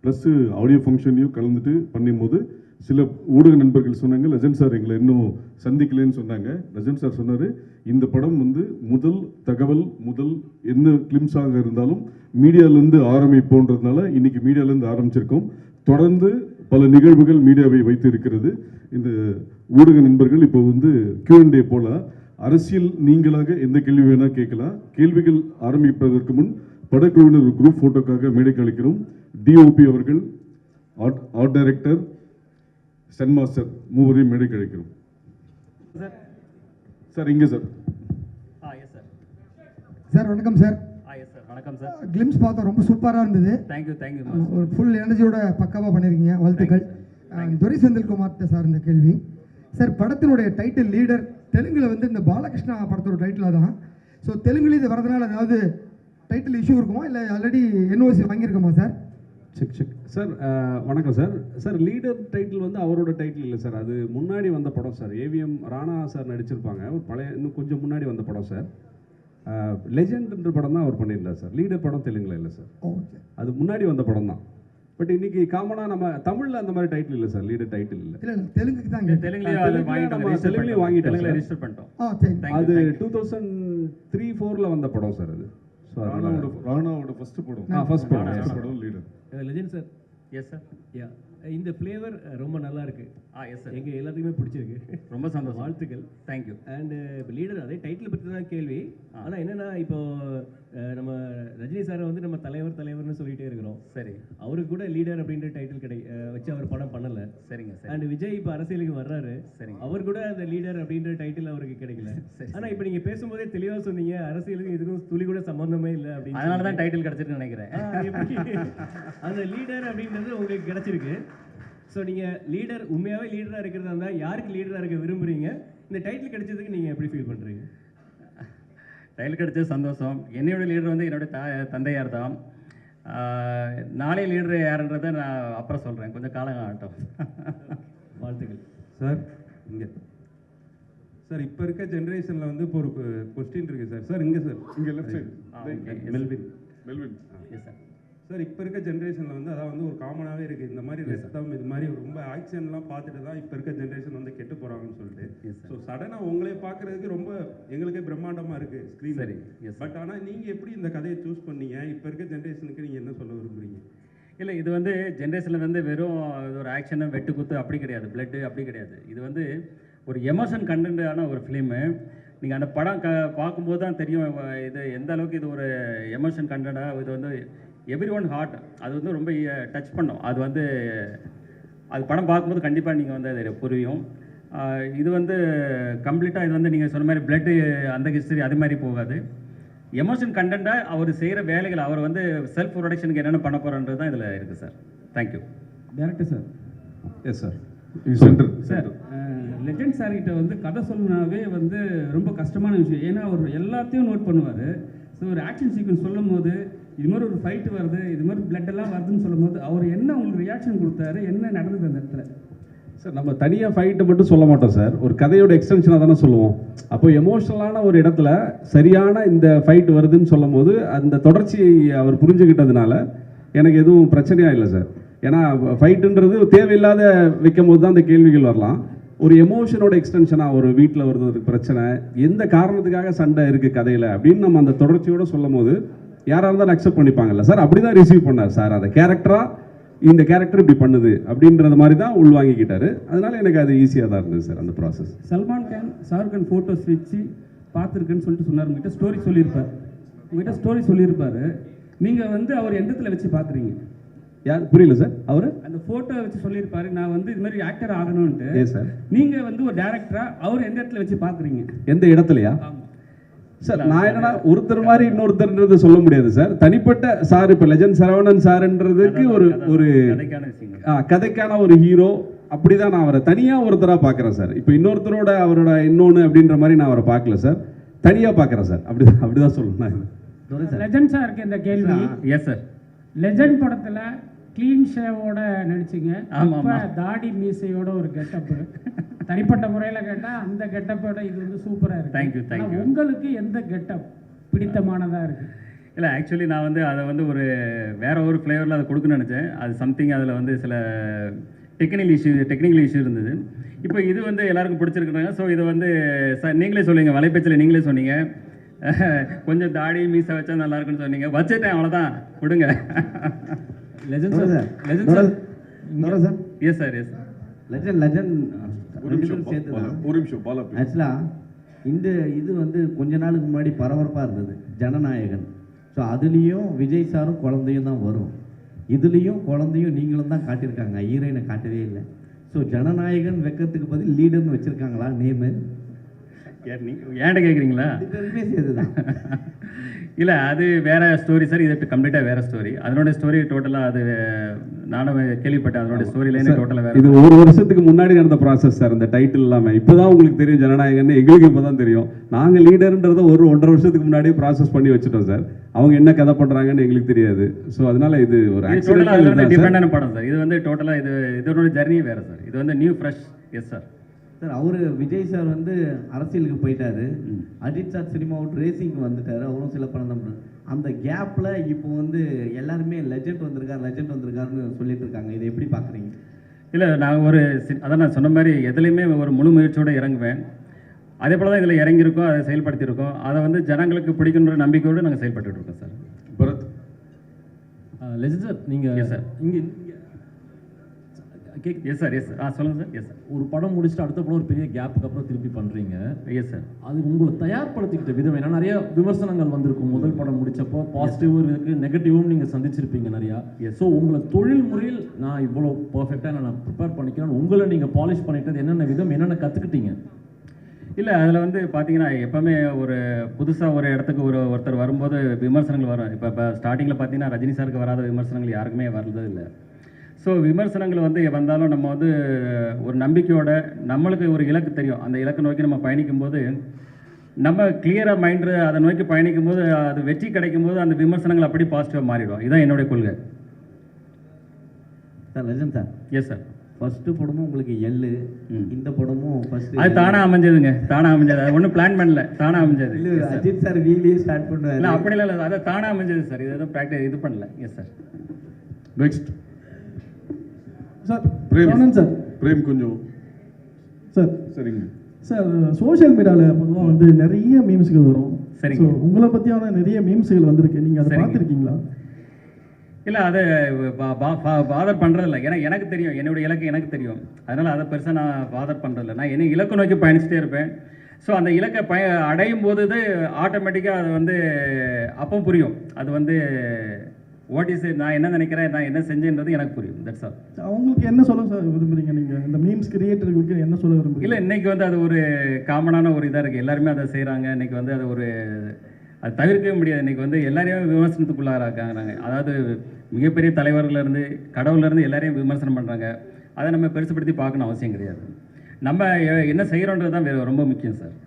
ப்ளஸ் ஆடியோ ஃபங்க்ஷன்லையும் கலந்துட்டு பண்ணும்போது சில ஊடக நண்பர்கள் சொன்னாங்க, லெஜண்ட் சார் எங்களை இன்னும் சந்திக்கலன்னு சொன்னாங்க. லெஜண்ட் சார் சொன்னார், இந்த படம் வந்து முதல் தகவல் என்ன கிளிம்ஸாக இருந்தாலும் மீடியாவிலேருந்து ஆரம்பிப்போன்றதுனால இன்னைக்கு மீடியாவிலேருந்து ஆரம்பிச்சிருக்கோம். தொடர்ந்து பல நிகழ்வுகள் மீடியாவை வைத்து இருக்கிறது. இந்த ஊடக நண்பர்கள் இப்போ வந்து Q&A போல அரசியல் நீங்களாக எந்த கேள்வி வேணால் கேட்கலாம். கேள்விகள் ஆரம்பிப்பதற்கு முன் படக்குழுவினர் ஒரு குரூப் ஃபோட்டோக்காக மேடைக்கு அளிக்கிறோம். DOP அவர்கள், ஆர்ட் டைரக்டர், சன் மாஸ்டர் மூவரையும் மேடைக்கு அழைக்கிறோம். சார் இங்கே சார். சார் வணக்கம் சார். வணக்கம் சார். கிளிம்ஸ் பார்த்தோம், ரொம்ப சூப்பராக இருந்தது. தேங்க்யூ. ஒரு ஃபுல் எனர்ஜியோட பக்காவாக பண்ணியிருக்கீங்க, வாழ்த்துக்கள். துரை செந்தில்குமார்கிட்ட சார் இந்த கேள்வி. சார் படத்தினுடைய டைட்டில் லீடர் தெலுங்கில் வந்து இந்த பாலகிருஷ்ணா படத்தோட டைட்டிலாக தான். ஸோ தெலுங்குல இது வரதுனால ஏதாவது டைட்டில் இஷ்யூ இருக்குமா, இல்லை ஆல்ரெடி NOC வாங்கியிருக்கோமா சார்? Check sir. வணக்கம் சார். சார் லீடர் டைட்டில் வந்து அவரோட டைட்டில் இல்லை சார், அது முன்னாடி வந்த படம் சார். AVM ராணா சார் நடிச்சிருப்பாங்க, ஒரு பழைய இன்னும் கொஞ்சம் முன்னாடி வந்த படம் சார். லெஜெண்ட்ன்ற படம் தான் அவர் பண்ணியிருந்தார் சார். லீடர் படம் தெலுங்குல இல்லை சார், அது முன்னாடி வந்த படம் தான். பட் இன்னைக்கு காமனாக நம்ம தமிழில் அந்த மாதிரி டைட்டில் இல்லை சார், லீடர் டைட்டில் இல்லை. இல்லை இல்லை தெலுங்குக்கு தான் கேட்டேன். தெலுங்குலேயே அது வாங்கிட்டோம், நம்ம register தெலுங்குலயே பண்ணிட்டோம். வாங்கிட்டோம் தெலுங்குல சார். register பண்ணிட்டோம். சரி. Thank you, அது thank you. 2003-4 வந்த படம் சார் அது. ஸோ அதனால ராணாவோட ஃபர்ஸ்ட் படம். ஃபர்ஸ்ட் படம். ஃபர்ஸ்ட் படம் leader. Legend sir. Yes sir. Yeah, இந்த ஃப்ளேவர் ரொம்ப நல்லா இருக்கு. Yes sir. எங்கள் எல்லாத்துக்குமே பிடிச்சிருக்கு. ரொம்ப சந்தோஷம். வாழ்த்துக்கள். தேங்க்யூ. அண்டு இப்போ லீடர் அதே டைட்டில் பற்றி தான் கேள்வி. ஆனால் என்னென்னா இப்போ நம்ம ரஜினி சாரை வந்து நம்ம தலைவர்னு சொல்லிகிட்டே இருக்கிறோம். சரி. அவருக்கு கூட லீடர் அப்படின்ற டைட்டில் வச்சு அவர் படம் பண்ணலை. சரிங்க சார். அண்ட் விஜய் இப்போ அரசியலுக்கு வர்றாரு. சரிங்க. அவர் கூட அந்த லீடர் அப்படின்ற டைட்டில் அவருக்கு கிடைக்கல. சரி. ஆனால் இப்போ நீங்கள் பேசும்போதே தெளிவாக சொன்னீங்க, அரசியலுக்கு இதுக்கும் துளி கூட சம்மந்தமே இல்லை அப்படின்னு. அதனால தான் டைட்டில் கிடச்சிருக்குன்னு நினைக்கிறேன். அந்த லீடர் அப்படின்றது உங்களுக்கு கிடைச்சிருக்கு. ஸோ நீங்கள் லீடர் உண்மையாகவே லீடராக இருக்கிறதா இருந்தால் யாருக்கு லீடராக இருக்க விரும்புகிறீங்க? இந்த டைட்டில் கிடைச்சதுக்கு நீங்கள் எப்படி ஃபீல் பண்ணுறீங்க? டைட்டில் கிடைச்சது சந்தோஷம். என்னோட லீடர் வந்து என்னுடைய தந்தையார் தான். நாளை லீடர் யாருன்றதை நான் அப்புறம் சொல்கிறேன், கொஞ்சம் காலம் ஆகட்டும். வாழ்த்துக்கள் சார். இங்கே சார், இப்போ இருக்க ஜென்ரேஷனில் வந்து இப்போ ஒரு கொஸ்டின் இருக்குது சார். சார் இங்கே சார், இங்கே left side Melvin. Melvin. S sir. Sir, இப்போ இருக்க ஜென்ரேஷனில் வந்து அதான் வந்து ஒரு காமனாகவே இருக்குது. இந்த மாதிரி ரத்தம், இது மாதிரி ரொம்ப ஆக்ஷன்லாம் பார்த்துட்டு தான் இப்போ இருக்க ஜென்ரேஷன் வந்து கெட்டு போகிறாங்கன்னு சொல்லிட்டு. ஸோ சடனாக உங்களே பார்க்குறதுக்கு ரொம்ப எங்களுக்கே பிரம்மாண்டமாக இருக்குது ஸ்க்ரீன். சரி. எஸ். பட் ஆனால் நீங்கள் எப்படி இந்த கதையை சூஸ் பண்ணீங்க? இப்போ இருக்க ஜென்ரேஷனுக்கு நீங்கள் என்ன சொல்ல விரும்புகிறீங்க? இல்லை, இது வந்து ஜென்ரேஷனில் வந்து வெறும் இது ஒரு ஆக்ஷனு வெட்டு குத்து அப்படி கிடையாது, பிளட்டு அப்படி கிடையாது. இது வந்து ஒரு எமோஷன் கண்டென்ட்டான ஒரு ஃபிலிமு. நீங்கள் அந்த படம் பார்க்கும்போது தான் தெரியும் இது எந்த அளவுக்கு இது ஒரு எமோஷன் கண்டென்ட்டாக. இது வந்து எவ்ரி ஒன் ஹார்ட், அது வந்து ரொம்ப டச் பண்ணும். அது வந்து அது படம் பார்க்கும்போது கண்டிப்பாக நீங்கள் வந்து அது புரியும். இது வந்து கம்ப்ளீட்டாக இது வந்து நீங்கள் சொன்ன மாதிரி பிளட்டு அந்த ஹிஸ்டரி அது மாதிரி போகாது. எமோஷன் கண்டென்ட்டாக அவர் செய்கிற வேலைகள், அவர் வந்து செல்ஃப் ப்ரொடக்ஷனுக்கு என்னென்ன பண்ண போகிறன்றது தான் இதில் இருக்குது sir. Thank you. Director sir. Yes sir. Centre sir, legend சார்கிட்ட வந்து கதை சொல்லணுனாவே வந்து ரொம்ப கஷ்டமான விஷயம். ஏன்னா அவர் எல்லாத்தையும் நோட் பண்ணுவார். ஸோ ஒரு ஆக்ஷன் சீக்வன்ஸ் சொல்லும் போது இது மாதிரி ஒரு ஃபைட்டு வருது, இது மாதிரி பிளட் எல்லாம் வருதுன்னு சொல்லும் போது அவர் என்ன உங்களுக்கு ரியாக்ஷன் கொடுத்தாரு, என்ன நடந்தது அந்த இடத்துல? சார், நம்ம தனியாக ஃபைட்டை மட்டும் சொல்ல மாட்டோம் சார், ஒரு கதையோட எக்ஸ்டென்ஷனாக தானே சொல்லுவோம். அப்போ எமோஷனலான ஒரு இடத்துல சரியான இந்த ஃபைட் வருதுன்னு சொல்லும் போது அந்த தொடர்ச்சியை அவர் புரிஞ்சுக்கிட்டதுனால எனக்கு எதுவும் பிரச்சனையாக இல்லை சார். ஏன்னா ஃபைட்டுன்றது தேவையில்லாத வைக்கும் போது தான் அந்த கேள்விகள் வரலாம். ஒரு எமோஷனோட எக்ஸ்டென்ஷனாக ஒரு வீட்டில் வருது ஒரு பிரச்சனை, எந்த காரணத்துக்காக சண்டை இருக்குது கதையில் அப்படின்னு நம்ம அந்த தொடர்ச்சியோடு சொல்லும் போது யாராக இருந்தாலும் அக்செப்ட் பண்ணிப்பாங்கல்ல சார். அப்படி தான் ரிசீவ் பண்ணார் சார். அந்த கேரக்டராக இந்த கேரக்டர் இப்படி பண்ணுது அப்படின்றது மாதிரி தான் உள்வாங்கிக்கிட்டாரு. அதனால எனக்கு அது ஈஸியாக தான் இருந்தது சார் அந்த ப்ராசஸ். சல்மான் கான், ஷாருக் கான் ஃபோட்டோஸ் வச்சு பார்த்துருக்குன்னு சொல்லிட்டு சொன்னார். உங்ககிட்ட ஸ்டோரி சொல்லியிருப்பார். உங்ககிட்ட ஸ்டோரி சொல்லியிருப்பார். நீங்கள் வந்து அவர் எந்த இடத்துல வச்சு பார்க்குறீங்க? யார்? புரியல சார். அவர் அந்த ஃபோட்டோ வச்சு சொல்லியிருப்பாரு, நான் வந்து இது மாதிரி ஆக்டர் ஆகணும்ன்ட்டு. ஏ சார், நீங்கள் வந்து ஒரு டேரக்டராக அவர் எந்த இடத்துல வச்சு பார்க்குறீங்க? எந்த இடத்துலையா? ஆமாம் சார், நான் என்னன்னா ஒருத்தர் மாதிரி இன்னொருத்தர்ன்றது சொல்ல முடியாது சார். தனிப்பட்ட சார், இப்போ லெஜண்ட் சரவணன் சார்ன்றதுக்கு ஒரு ஒரு கதைக்கான ஒரு ஹீரோ, அப்படிதான் நான் அவரை தனியாக ஒருத்தராக பார்க்குறேன் சார். இப்போ இன்னொருத்தரோட அவரோட இன்னொன்று அப்படின்ற மாதிரி நான் அவரை பார்க்கல சார், தனியாக பார்க்குறேன் சார். அப்படிதான் சொல்லணும். லெஜண்ட் சாருக்கு இந்த கேள்வி. Yes sir. லெஜண்ட் படத்தில் க்ளீன் ஷேவோட நடிச்சிங்க. ஆமாம். அப்போ தாடி மீசையோட ஒரு கெட்டப்பு. தனிப்பட்ட முறையில் கேட்டால் அந்த கெட்டப்போட இது வந்து சூப்பராக இருக்குது. தேங்க்யூ. ஆனால் உங்களுக்கு எந்த கெட்டப் பிடித்தமானதாக இருக்குது? இல்லை, ஆக்சுவலி நான் வந்து அதை வந்து ஒரு வேற ஒரு ஃப்ளேவரில் அதை கொடுக்கணும்னு நினச்சேன். அது சம்திங் அதில் வந்து சில டெக்னிக்கல் இஷ்யூ இருந்தது. இப்போ இது வந்து எல்லாருக்கும் பிடிச்சிருக்குறாங்க. ஸோ இதை வந்து நீங்களே சொல்லுங்கள், வலைப்பேச்சில் நீங்களே சொன்னீங்க கொஞ்சம் தாடி மீசை வச்சா நல்லா இருக்குன்னு சொன்னீங்க. வச்சுட்டேன், அவ்வளோதான், கொடுங்க. Legend sir. Legend sir. Sir. Yes sir. Yes sir. Legend ஒரு நிமிஷம் பாலா. ஆக்சுவலாக இந்த இது வந்து கொஞ்ச நாளுக்கு முன்னாடி பரபரப்பாக இருந்தது, ஜனநாயகன். ஸோ அதுலேயும் விஜய் சாரும் குழந்தையும் தான் வரும். இதுலேயும் குழந்தையும் நீங்களும் தான் காட்டியிருக்காங்க, ஹீரோயினை காட்டவே இல்லை. ஸோ ஜனநாயகன் வைக்கிறதுக்கு பதில் லீடர்னு வச்சுருக்காங்களா நேமு? ஏன்ட்ட கேட்குறீங்களா? இதுதான். இல்லை, அது வேற ஸ்டோரி சார். இது கம்ப்ளீட்டாக வேற ஸ்டோரி. அதனோட ஸ்டோரி டோட்டலாக அது நானும் கேள்விப்பட்டேன். அதனோட ஸ்டோரி லைனே டோட்டலாக வேற. இது ஒரு வருஷத்துக்கு முன்னாடி நடந்த ப்ராசஸ் சார். இந்த டைட்டில் இல்லாமல் இப்போதான் உங்களுக்கு தெரியும் ஜனநாயகன்னு. எங்களுக்கு இப்போ தான் தெரியும். நாங்கள் லீடர்ன்றதை 1.5 வருஷத்துக்கு முன்னாடியே ப்ராசஸ் பண்ணி வச்சுட்டோம் சார். அவங்க என்ன கதை பண்ணுறாங்கன்னு எங்களுக்கு தெரியாது. ஸோ அதனால இது ஒரு டிஃப்ரெண்டான படம் சார். இது வந்து டோட்டலாக இதோட ஜர்னி வேற சார். இது வந்து new fresh. Yes sir. Sir, அவர் விஜய் சார் வந்து அரசியலுக்கு போயிட்டாரு. அஜித் சார் சினிமா விட்டு ரேசிங்க்கு வந்துட்டாரு. அவரும் சில படம் தான். அந்த கேப்பில் இப்போ வந்து எல்லாருமே லெஜெண்ட் வந்திருக்காருன்னு சொல்லிட்டு இருக்காங்க. இதை எப்படி பார்க்குறீங்க? இல்லை, நான் அதான் நான் சொன்ன மாதிரி எதுலேயுமே ஒரு முழு முயற்சியோடு இறங்குவேன். அதே போல் தான் இதில் இறங்கியிருக்கோம், அதை செயல்படுத்தியிருக்கோம். அதை வந்து ஜனங்களுக்கு பிடிக்குன்ற நம்பிக்கையோடு நாங்கள் செயல்பட்டு இருக்கோம் சார். பரத் லெஜெண்ட் சார், நீங்கள் சார் இங்கே எஸ் சார் சொல்லுங்கள் சார். எஸ் சார், ஒரு படம் முடிச்சுட்டு அடுத்த படம் ஒரு பெரிய கேப்புக்கு அப்புறம் திருப்பி பண்ணுறீங்க. Yes sir. அது உங்களை தயார்படுத்திக்கிட்ட விதம் ஏன்னா நிறைய விமர்சனங்கள் வந்திருக்கும். முதல் படம் முடிச்சப்போ பாசிட்டிவும் இருக்குது, நெகட்டிவும் நீங்கள் சந்திச்சிருப்பீங்க நிறையா. ஸோ உங்களை தொழில் முறையில் நான் இவ்வளோ பர்ஃபெக்டாக நான் ப்ரிப்பேர் பண்ணிக்கிறேன், உங்களை நீங்கள் பாலிஷ் பண்ணிட்டது என்னென்ன விதம், என்னென்ன கற்றுக்கிட்டீங்க? இல்லை, அதில் வந்து பார்த்தீங்கன்னா எப்போவுமே ஒரு புதுசாக ஒரு இடத்துக்கு ஒருத்தர் வரும்போது விமர்சனங்கள் வரும். இப்போ ஸ்டார்டிங்கில் பார்த்தீங்கன்னா ரஜினி சாருக்கு வராத விமர்சனங்கள் யாருக்குமே வர்றது இல்லை. ஸோ விமர்சனங்கள் வந்து வந்தாலும் நம்ம வந்து ஒரு நம்பிக்கையோட நம்மளுக்கு ஒரு இலக்கு தெரியும், அந்த இலக்கை நோக்கி நம்ம பயணிக்கும்போது நம்ம கிளியராக மைண்டு அதை நோக்கி பயணிக்கும்போது அது வெற்றி கிடைக்கும்போது அந்த விமர்சனங்கள் அப்படி பாசிட்டிவாக மாறிடும். இதுதான் என்னுடைய கொள்கை sir. Legend sir. Yes sir. First படமும் உங்களுக்கு எள்ளு, இந்த படமும் ஃபர்ஸ்ட் அது தானாக அமைஞ்சதுங்க. தானாக அமைஞ்சது, அது ஒன்றும் பிளான் பண்ணல, தானாக அமைஞ்சது. இல்லை, அஜித் சார் வீலியே ஸ்டார்ட் பண்ணுவார். இல்லை அப்படிலாம் இல்லை, அதை தானாக அமைஞ்சது சார். இது எதுவும் ப்ராக்டிஸ் இது பண்ணல. Yes sir. Next sir. Prem sir. Prem கொஞ்சம் சார். சரிங்க சார், சோஷியல் மீடியாவில் பொதுவாக வந்து நிறைய மீம்ஸ்கள் வரும். சரிங்க. ஸோ உங்களை பற்றியான நிறைய மீம்ஸ்கள் வந்திருக்கு, நீங்கள் அதை பார்த்துருக்கீங்களா? இல்லை, அதை பாதர் பண்ணுறதில்ல. ஏன்னா எனக்கு தெரியும், என்னுடைய இலக்கு எனக்கு தெரியும். அதனால் அதை பெருசாக நான் பாதர் பண்ணுறதில்ல. நான் என்ன இலக்கு நோக்கி பயணிச்சுட்டே இருப்பேன். ஸோ அந்த இலக்கை அடையும் போது ஆட்டோமேட்டிக்காக அது வந்து அப்போ புரியும். அது வந்து வாட் இஸ் நான் என்ன நினைக்கிறேன், நான் என்ன செஞ்சேன்றது எனக்கு புரியும். That's all. அவங்களுக்கு என்ன சொல்ல சார் விரும்புறீங்க நீங்கள், இந்த மீம்ஸ் கிரியேட்டர்களுக்கு என்ன சொல்ல விரும்புறீங்க? இல்லை, இன்றைக்கி வந்து அது ஒரு காமனான ஒரு இதாக இருக்குது. எல்லாருமே அதை செய்கிறாங்க. இன்றைக்கி வந்து அது அது தவிர்க்கவே முடியாது. இன்றைக்கி வந்து எல்லாரையும் விமர்சனத்துக்குள்ளாராங்க. அதாவது மிகப்பெரிய தலைவர்லேருந்து கடவுள்லேருந்து எல்லாரையும் விமர்சனம் பண்ணுறாங்க. அதை நம்ம பெருசுப்படுத்தி பார்க்கணும் அவசியம் கிடையாது. நம்ம என்ன செய்கிறோன்றது தான் ரொம்ப முக்கியம் சார்.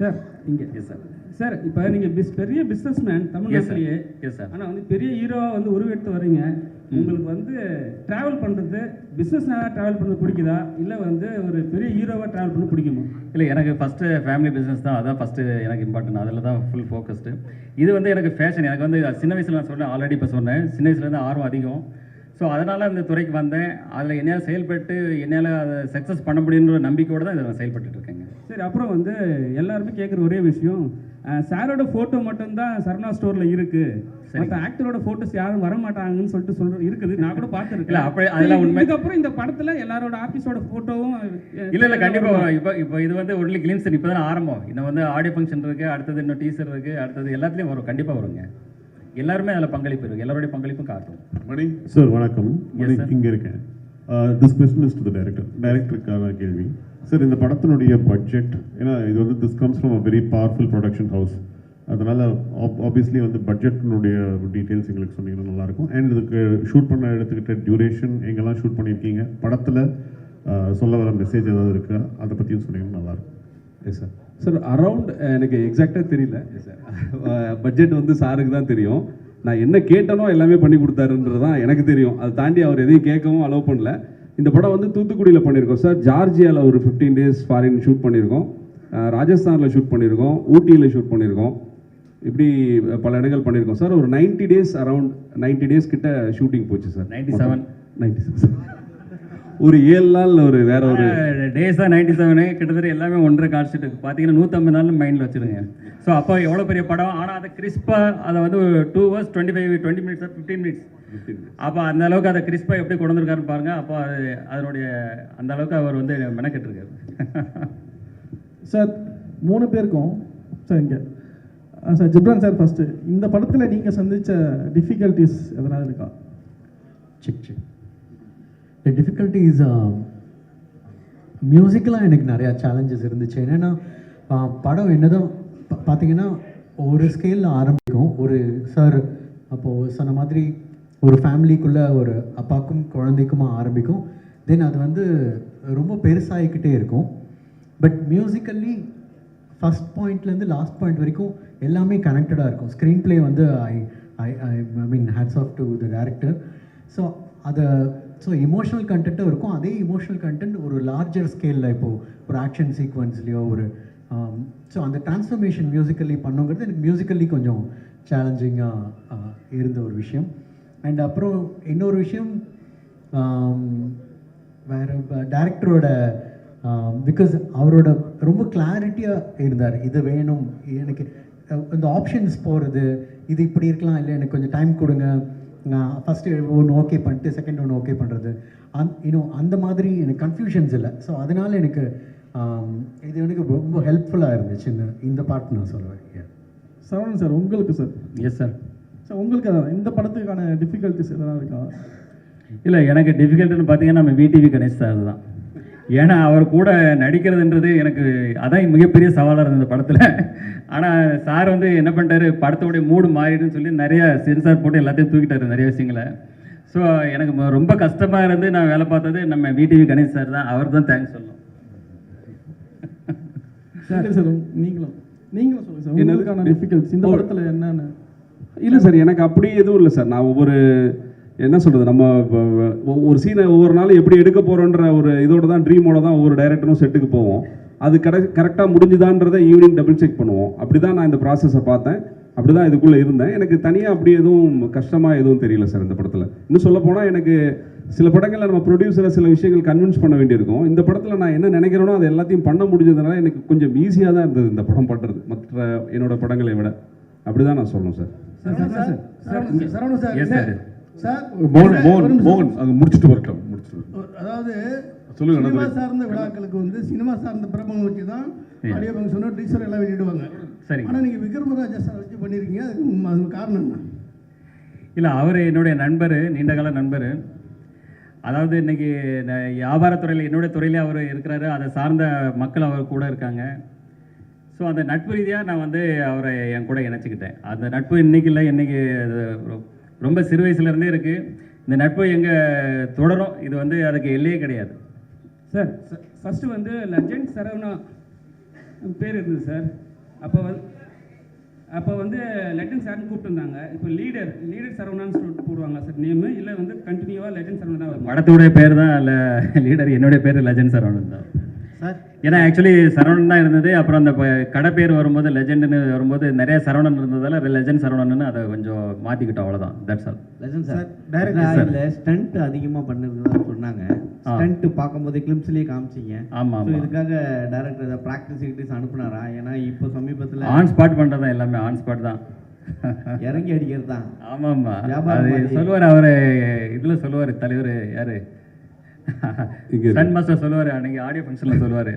சார் இங்கே எஸ் சார். சார், இப்போ நீங்கள் பெரிய பிஸ்னஸ் மேன் தமிழ்நாட்டிலேயே. Yes sir. ஆனால் வந்து பெரிய ஹீரோவாக வந்து உருவெடுத்து வரீங்க. உங்களுக்கு வந்து ட்ராவல் பண்ணுறது, பிஸ்னஸ்னால ட்ராவல் பண்ணுறது பிடிக்குதா, இல்லை வந்து ஒரு பெரிய ஹீரோவாக ட்ராவல் பண்ண பிடிக்குமா? இல்லை, எனக்கு ஃபஸ்ட்டு ஃபேமிலி பிஸ்னஸ் தான், அதான் ஃபஸ்ட்டு எனக்கு இம்பார்ட்டன்ட். அதில் தான் ஃபுல் ஃபோக்கஸ்டு. இது வந்து எனக்கு ஃபேஷன். எனக்கு வந்து சின்ன வயசில் நான் சொன்னேன், ஆல்ரெடி இப்போ சொன்னேன், சின்ன வயசுலேருந்து ஆர்வம் அதிகம். ஸோ அதனால் இந்த துறைக்கு வந்தேன். அதில் என்னால் செயல்பட்டு என்னால் அதை சக்ஸஸ் பண்ண முடியுன்ற நம்பிக்கையோடு தான் இதில் நான் செயல்பட்டு இருக்கேங்க. சரி, அப்புறம் வந்து எல்லாருமே கேட்குற ஒரே விஷயம், சாரோட ஃபோட்டோ மட்டும்தான் சரவணா ஸ்டோரில் இருக்குது, மற்ற ஆக்டரோட ஃபோட்டோஸ் யாரும் வர மாட்டாங்கன்னு சொல்லிட்டு இருக்குது. நான் கூட பார்த்துருக்கேன். அப்படி அதெல்லாம் உண்மை. இதுக்கப்புறம் இந்த படத்தில் எல்லாரோட ஆர்டிஸ்டோட ஃபோட்டோவும் இல்லை கண்டிப்பாக. இப்போ இது வந்து ஒன்லி கிளிம்ஸ், இப்போ தான் ஆரம்பம். இன்னும் வந்து ஆடியோ ஃபங்க்ஷன் இருக்குது, அடுத்தது இன்னும் டீசர் இருக்குது, அடுத்தது எல்லாத்துலேயும் வரும், கண்டிப்பாக வருங்க. எல்லாருமே அதில் பங்களிப்பு இருக்குது, எல்லாருடைய பங்களிப்பும் காட்டும். மணி சார் வணக்கம். மணி இங்கே இருக்கேன். This question is to the டைரக்டருக்கான கேள்வி. சார், இந்த படத்தினுடைய பட்ஜெட், ஏன்னா இது வந்து this comes from a very powerful production house. அதனால் ஆப்வியஸ்லி வந்து பட்ஜெட்டினுடைய டீட்டெயில்ஸ் எங்களுக்கு சொன்னீங்கன்னா நல்லாயிருக்கும். அண்ட் இதுக்கு ஷூட் பண்ண எடுத்துக்கிட்ட டியூரேஷன், எங்கெல்லாம் ஷூட் பண்ணியிருக்கீங்க, படத்தில் சொல்ல வர மெசேஜ் ஏதாவது இருக்கா, அதை பற்றியும் சொன்னீங்கன்னா நல்லாயிருக்கும். S sir. சார், அரவுண்ட் எனக்கு எக்ஸாக்டாக தெரியல சார். பட்ஜெட் வந்து சாருக்கு தான் தெரியும். நான் என்ன கேட்டனோ எல்லாமே பண்ணி கொடுத்தாருன்றது தான் எனக்கு தெரியும். அதை தாண்டி அவர் எதையும் கேட்கவும் அலோவ் பண்ணல. இந்த படம் வந்து தூத்துக்குடியில் பண்ணியிருக்கோம் சார், ஜார்ஜியாவில் ஒரு 15 days ஃபாரின் ஷூட் பண்ணியிருக்கோம், ராஜஸ்தானில் ஷூட் பண்ணியிருக்கோம், ஊட்டியில் ஷூட் பண்ணியிருக்கோம், இப்படி பல இடங்கள் பண்ணியிருக்கோம் சார். ஒரு 90 days, அரவுண்ட் 90 days கிட்ட ஷூட்டிங் போச்சு சார். 97 ஒரு 7 நாள் ஒரு வேற ஒரு டேஸ் தான் 97. கிட்டத்தட்ட எல்லாமே 1.5 கால்ஷீட் பார்த்தீங்கன்னா 150 நாள் மைண்டில் வச்சுருங்க. ஸோ அப்போ எவ்வளோ பெரிய படம். ஆனால் அதை கிறிஸ்பாக அதை வந்து 2 hours 20 minutes 15 minutes. அப்போ அந்த அளவுக்கு அதை கிறிஸ்பாக எப்படி கொண்டு வந்திருக்காருன்னு பாருங்கள். அப்போ அதனுடைய அந்த அளவுக்கு அவர் வந்து மெனக்கெட்டுருக்காரு. சார், 3 பேருக்கும் சார் இங்கே சார் ஜிப்ரான் சார் ஃபஸ்ட்டு, இந்த படத்தில் நீங்கள் சந்தித்த டிஃபிகல்ட்டிஸ் எதனால் இருக்கா? செக் த டிஃபிகல்ட்டிஸ் மியூசிக்கெலாம் எனக்கு நிறையா சேலஞ்சஸ் இருந்துச்சு. என்னென்னா படம் என்னதான் பார்த்தீங்கன்னா ஒரு ஸ்கேலில் ஆரம்பிக்கும். ஒரு சார் அப்போது சொன்ன மாதிரி ஒரு ஃபேமிலிக்குள்ளே ஒரு அப்பாவுக்கும் குழந்தைக்குமா ஆரம்பிக்கும். தென் அது வந்து ரொம்ப பெருசாகிக்கிட்டே இருக்கும். பட் மியூசிக்கல்லி ஃபஸ்ட் பாயிண்ட்லேருந்து லாஸ்ட் பாயிண்ட் வரைக்கும் எல்லாமே கனெக்டடாக இருக்கும். ஸ்க்ரீன் ப்ளே வந்து I mean hats off to the director. So அதை எமோஷனல் கண்டென்ட்டும் இருக்கும். அதே எமோஷனல் கண்டென்ட் ஒரு லார்ஜர் ஸ்கேலில் இப்போது ஒரு ஆக்ஷன் சீக்வன்ஸ்லேயோ ஒரு ஸோ அந்த டிரான்ஸ்ஃபர்மேஷன் மியூசிக்கல்லி பண்ணுங்கிறது எனக்கு மியூசிக்கல்லி கொஞ்சம் சேலஞ்சிங்காக இருந்த ஒரு விஷயம். அண்ட் அப்புறம் இன்னொரு விஷயம், வேறு டேரக்டரோட பிகாஸ் அவரோட ரொம்ப கிளாரிட்டியாக இருந்தார். இது வேணும் எனக்கு, இந்த ஆப்ஷன்ஸ் போகிறது, இது இப்படி இருக்கலாம், இல்லை எனக்கு கொஞ்சம் டைம் கொடுங்க, நான் ஃபஸ்ட்டு ஒன்று ஓகே பண்ணிட்டு செகண்ட் ஒன்று ஓகே பண்ணுறது, இன்னும் அந்த மாதிரி எனக்கு கன்ஃபியூஷன்ஸ் இல்லை. ஸோ அதனால் எனக்கு இது எனக்கு ரொம்ப ஹெல்ப்ஃபுல்லாக இருந்துச்சு இந்த பார்ட் நான் சொல்லுவேன். சரவணன் சார், உங்களுக்கு சார். Yes sir. சார் உங்களுக்கு இந்த படத்துக்கான டிஃபிகல்ட்டிஸ் எதனா இருக்கா? இல்லை, எனக்கு டிஃபிகல்ட்டுன்னு பார்த்தீங்கன்னா நம்ம விடிவி கணேஷ் சார் தான். ஏன்னா அவர் கூட நடிக்கிறதுன்றது எனக்கு அதான் மிகப்பெரிய சவாலாக இருந்தது இந்த படத்தில். ஆனால் சார் வந்து என்ன பண்ணிட்டாரு, படத்தோடைய மூடு மாறிடுன்னு சொல்லி நிறைய சென்சார் போட்டு எல்லாத்தையும் தூக்கிட்டாரு நிறைய விஷயங்களை. ஸோ எனக்கு ரொம்ப கஷ்டமாக இருந்து நான் வேலை பார்த்தது நம்ம விடிவி கணேஷ் சார் தான். அவருக்கு தான் தேங்க்ஸ் சொல்லணும். சார் நீங்களும் சொல்லுங்கள் சார், உங்களுக்கான டிஃபிகல்ட்ஸ் இந்த படத்தில் என்னென்ன? இல்லை சார், எனக்கு அப்படி எதுவும் இல்லை சார். நான் ஒவ்வொரு என்ன சொல்கிறது, நம்ம ஒரு சீனை ஒவ்வொரு நாளும் எப்படி எடுக்க போகிறோன்ற ஒரு இதோட தான், ட்ரீமோட தான் ஒவ்வொரு டைரக்டரும் செட்டுக்கு போவோம். அது கரெக்டாக முடிஞ்சுதான்றதை ஈவினிங் டபுள் செக் பண்ணுவோம். அப்படி தான் நான் இந்த ப்ராசஸை பார்த்தேன், அப்படி தான் இதுக்குள்ளே இருந்தேன். எனக்கு தனியாக அப்படி எதுவும் கஷ்டமாக எதுவும் தெரியல சார் இந்த படத்தில். இன்னும் சொல்ல போனால் எனக்கு சில படங்களில் நம்ம ப்ரொடியூசரை சில விஷயங்கள் கன்வின்ஸ் பண்ண வேண்டியிருக்கும். இந்த படத்தில் நான் என்ன நினைக்கிறேனோ அது எல்லாத்தையும் பண்ண முடிஞ்சதுனால எனக்கு கொஞ்சம் ஈஸியாக தான் இருந்தது இந்த படம் பண்ணுறது, மற்ற என்னோட படங்களை விட. அப்படி தான் நான் சொல்லணும் சார். மோகன் அங்கே முடிச்சுட்டு வரட்டும். அதாவது சினிமா சார்ந்த விழாக்களுக்கு வந்து சினிமா சார்ந்த பிரபலம் வச்சு தான் ஆடியோ ஃபங்க்ஷனோ டீசர் எல்லாம் வெளியிடுவாங்க. ஆனால் நீங்கள் விக்ரமராஜா சார் வச்சு பண்ணியிருக்கீங்க, அதுக்கு காரணம் என்ன? இல்லை, அவர் என்னுடைய நண்பர், நீண்டகால நண்பர். அதாவது இன்னைக்கு வியாபாரத்துறையில் என்னுடைய துறையிலே அவர் இருக்கிறாரு, அதை சார்ந்த மக்கள் அவர் கூட இருக்காங்க. ஸோ அந்த நட்பு ரீதியாக நான் வந்து அவரை என் கூட இணைச்சிக்கிட்டேன். அந்த நட்பு இன்றைக்கி இல்லை, இன்றைக்கி ரொம்ப சிறு வயசுலேருந்தே இருக்குது. இந்த நட்பு எங்கே தொடரும், இது வந்து அதுக்கு எல்லையே கிடையாது. சார், ஃபஸ்ட்டு வந்து லெஜண்ட் சரவணா பேர் இருந்தது சார். அப்போ வந்து லெஜண்ட் சார்னு கூப்பிட்டுருந்தாங்க. இப்போ லீடர் சரவணான்னு சொல்லிட்டு போடுவாங்க சார் நேமு, இல்லை வந்து கண்டினியூவாக லெஜண்ட் சரவணா தான் வரும்? படத்துடைய பேர் தான் இல்லை லீடர், என்னுடைய பேர் லெஜண்ட் சரவணன் தான் சார். ஏன்னா ஆக்சுவலி சரவணன் தான் இருந்தது. அப்புறம் அந்த கடை பேர் வரும்போது லெஜெண்டுன்னு வரும்போது நிறைய சரவணன் இருந்ததால் லெஜண்ட் சரவணன் அதை கொஞ்சம் மாற்றிக்கிட்டோம், அவ்வளோதான். That's all. Legend sir, director stunt அதிகமாக பண்ணிருந்ததா சொன்னாங்க. ஸ்டண்ட் பார்க்கும்போது கிளிம்ஸ்லேயே காமிச்சிங்க. ஆமாம், இதுக்காக டைரக்டர் ப்ராக்டிஸ் அனுப்புனாரா? ஏன்னா இப்போ சமீபத்தில் ஆன் ஸ்பாட் பண்ணுறது எல்லாமே ஆன் ஸ்பாட் தான், இறங்கி அடிக்கிறது தான். ஆமாம்மா, அது சொல்லுவார் அவர் இதில் சொல்லுவார் தலைவர் யார் சன் மாஸ்டர் சொல்லுவார், அன்னைக்கு ஆடியோ ஃபங்க்ஷனில் சொல்லுவார்.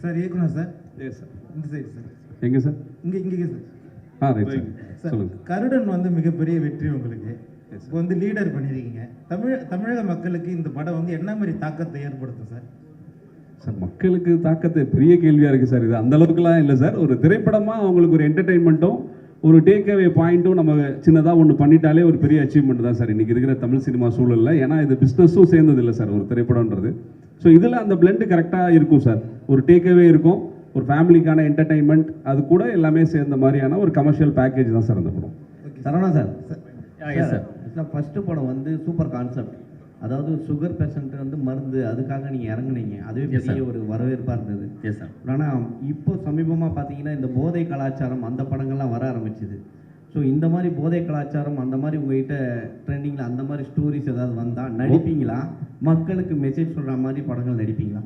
சார் இயக்குனர் சார். Yes sir. இந்த சைடு சார். எங்கே சார்? இங்கே சார். Right sir. சொல்லுங்கள். கருடன் வந்து மிகப்பெரிய வெற்றி உங்களுக்கு. இப்போ வந்து லீடர் பண்ணியிருக்கீங்க. தமிழக மக்களுக்கு இந்த படம் வந்து என்ன மாதிரி தாக்கத்தை ஏற்படுத்தும் சார்? சார், மக்களுக்கு தாக்கத்தை பெரிய கேள்வியாக இருக்குது சார். இது அந்தளவுக்குலாம் இல்லை சார். ஒரு திரைப்படமாக அவங்களுக்கு ஒரு என்டர்டெயின்மெண்ட்டும் ஒரு டேக் அவே பாயிண்ட்டும் நம்ம சின்னதாக ஒன்று பண்ணிட்டாலே ஒரு பெரிய அச்சீவ்மெண்ட் தான் சார் இன்றைக்கி இருக்கிற தமிழ் சினிமா சூழலில். ஏன்னா இது பிஸ்னஸும் சேர்ந்தது இல்லை சார் ஒரு திரைப்படம்ன்றது. ஸோ இதில் அந்த பிளெண்டு கரெக்டாக இருக்கும் சார். ஒரு டேக் அவே இருக்கும், ஒரு ஃபேமிலிக்கான என்டர்டெயின்மெண்ட், அது கூட எல்லாமே சேர்ந்த மாதிரியான ஒரு கமர்ஷியல் பேக்கேஜ் தான் சார் அந்த படம். சரவணா சார், சார் ஃபஸ்ட்டு படம் வந்து சூப்பர் கான்செப்ட். அதாவது சுகர் பேஷண்ட் வந்து மருந்து, அதுக்காக நீங்கள் இறங்குனீங்க, அதுவே பெரிய ஒரு வரவேற்பாக இருந்தது. Yes sir. ஆனால் இப்போ சமீபமாக பார்த்தீங்கன்னா இந்த போதை கலாச்சாரம் அந்த படங்கள்லாம் வர ஆரம்பிச்சுது. ஸோ இந்த மாதிரி போதை கலாச்சாரம் அந்த மாதிரி உங்கள்கிட்ட ட்ரெண்டிங்கில் அந்த மாதிரி ஸ்டோரிஸ் ஏதாவது வந்தால் நடிப்பீங்களா? மக்களுக்கு மெசேஜ் சொல்கிற மாதிரி படங்கள் நடிப்பீங்களா?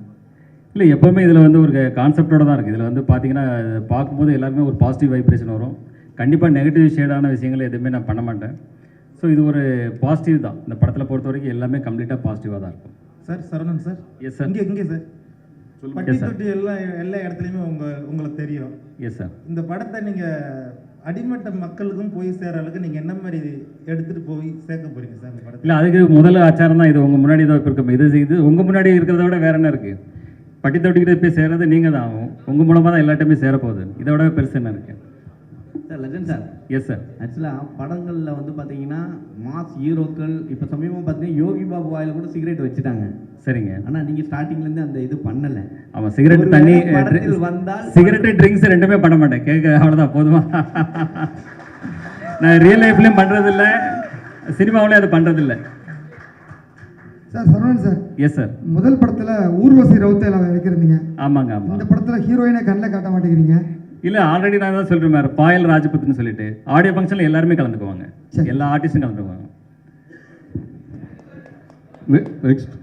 இல்லை, எப்போவுமே இதில் வந்து ஒரு கான்செப்டோடு தான் இருக்குது. இதில் வந்து பார்த்தீங்கன்னா பார்க்கும்போது எல்லாருமே ஒரு பாசிட்டிவ் வைப்ரேஷன் வரும். கண்டிப்பாக நெகட்டிவ் ஷேடான விஷயங்கள் எதுவுமே நான் பண்ண மாட்டேன். ஸோ இது ஒரு பாசிட்டிவ் தான். இந்த படத்தில் பொறுத்த வரைக்கும் எல்லாமே கம்ப்ளீட்டாக பாசிட்டிவாக தான் இருக்கும். Sir Saravanan sir. Yes sir. இங்கே சார் பட்டி தொட்டி எல்லா இடத்துலையுமே உங்களுக்கு தெரியும். Yes sir. இந்த படத்தை நீங்கள் அடிமட்ட மக்களுக்கும் போய் சேர அளவுக்கு நீங்கள் என்ன மாதிரி எடுத்துகிட்டு போய் சேர்க்க போகிறீங்க சார் இந்த படத்தில்? இல்லை, அதுக்கு முதல்ல ஆச்சாரம் தான் இது. உங்கள் முன்னாடி தான் இருக்கும். இது உங்கள் முன்னாடி இருக்கிறத விட வேற என்ன இருக்குது? பட்டி தொட்டிக்கிட்ட போய் சேர்றது நீங்கள் தான் ஆகும். உங்கள் மூலமாக தான் எல்லாத்தையுமே சேரப்போகுது. இதை விட பெருசு என்ன இருக்குது sir? Legend sir. Yes sir. ஆக்சுவலாக படங்களில் வந்து பார்த்தீங்கன்னா மாஸ் ஹீரோக்கள் இப்போ சமீபமாக பார்த்தீங்கன்னா யோகி பாபு வாயில் கூட சிகரெட் வச்சுட்டாங்க. சரிங்க. ஆனால் நீங்கள் ஸ்டார்டிங்லேருந்து அந்த இது பண்ணலை. ஆமாம், சிகரெட் தண்ணி வந்தால் சிகரெட்டு ட்ரிங்க்ஸ் ரெண்டுமே பண்ண மாட்டேன். கேட்க அவ்வளோதான் போதுமா? நான் ரியல் லைஃப்லையும் பண்ணுறதில்ல, சினிமாவிலையும் அது பண்ணுறதில்ல. Sir Saravanan sir. Yes sir. முதல் படத்தில் ஊர்வசி ரவுத்தையில் வைக்கிறீங்க. ஆமாங்க. ஆமாம். இந்த படத்தில் ஹீரோயினை கண்ணில் காட்ட மாட்டேங்கிறீங்க. இல்லை ஆல்ரெடி நான் தான் சொல்கிறேன் பாயல் ராஜபுத்னு சொல்லிட்டு ஆடியோ ஃபங்க்ஷனில் எல்லாருமே கலந்துக்குவாங்க, எல்லா ஆர்டிஸ்டும் கலந்துக்குவாங்க. நெக்ஸ்ட்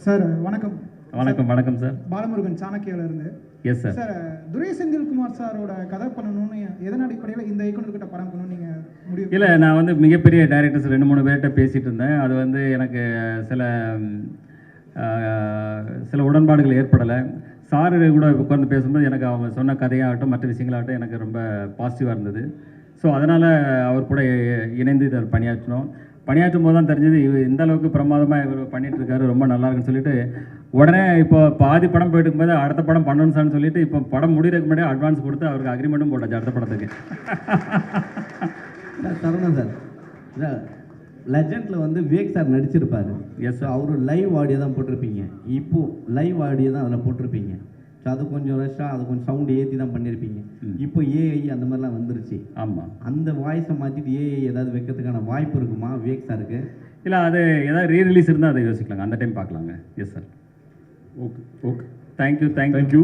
சார் வணக்கம். வணக்கம் சார். பாலமுருகன் சாணக்கியால இருந்து. S sir. சார் துரை செந்தில்குமார் சாரோட கதை பண்ணணும்னு எதன் அடிப்படையில் இந்த இயக்குனர்கிட்ட படம் பண்ணணும்னு நீங்கள் முடிவு? இல்லை, நான் வந்து மிகப்பெரிய டைரக்டர்ஸ் 2-3 பேர்கிட்ட பேசிகிட்டு இருந்தேன். அது வந்து எனக்கு சில உடன்பாடுகள் ஏற்படலை. சார் கூட உட்கார்ந்து பேசும்போது எனக்கு அவங்க சொன்ன கதையாகட்டும் மற்ற விஷயங்களாகட்டும் எனக்கு ரொம்ப பாசிட்டிவாக இருந்தது. ஸோ அதனால் அவர் கூட இணைந்து இதை பணியாற்றும் போது தான் தெரிஞ்சது இந்த அளவுக்கு பிரமாதமாக இவர் பண்ணிகிட்ருக்காரு, ரொம்ப நல்லா இருக்குன்னு சொல்லிட்டு உடனே இப்போ பாதி படம் போயிட்டு இருக்கும்போது அடுத்த படம் பண்ணணும் சார்னு சொல்லிட்டு இப்போ படம் முடிகிறதுக்கு முன்னாடியே அட்வான்ஸ் கொடுத்து அவருக்கு அக்ரிமெண்ட்டும் போட்டாச்சு அடுத்த படத்துக்கு. சரவணன் சார் லெஜண்டில் வந்து விவேக் சார் நடிச்சிருப்பார். எஸ், அவர் லைவ் ஆடியோ தான் போட்டிருப்பீங்க. இப்போது லைவ் ஆடியோ தான் அதில் போட்டிருப்பீங்க. ஸோ அது கொஞ்சம் ரஷ்ஷாக அது கொஞ்சம் சவுண்டு ஏற்றி தான் பண்ணியிருப்பீங்க. இப்போ ஏஐ அந்த மாதிரிலாம் வந்துருச்சு. ஆமாம், அந்த வாய்ஸை மாற்றிட்டு ஏஐ ஏதாவது வைக்கிறதுக்கான வாய்ப்பு இருக்குமா விவேக் சாருக்கு? இல்லை, அது ஏதாவது ரீரிலீஸ் இருந்தால் அதை யோசிக்கலாங்க, அந்த டைம் பார்க்கலாங்க. Yes sir. ஓகே. தேங்க்யூ.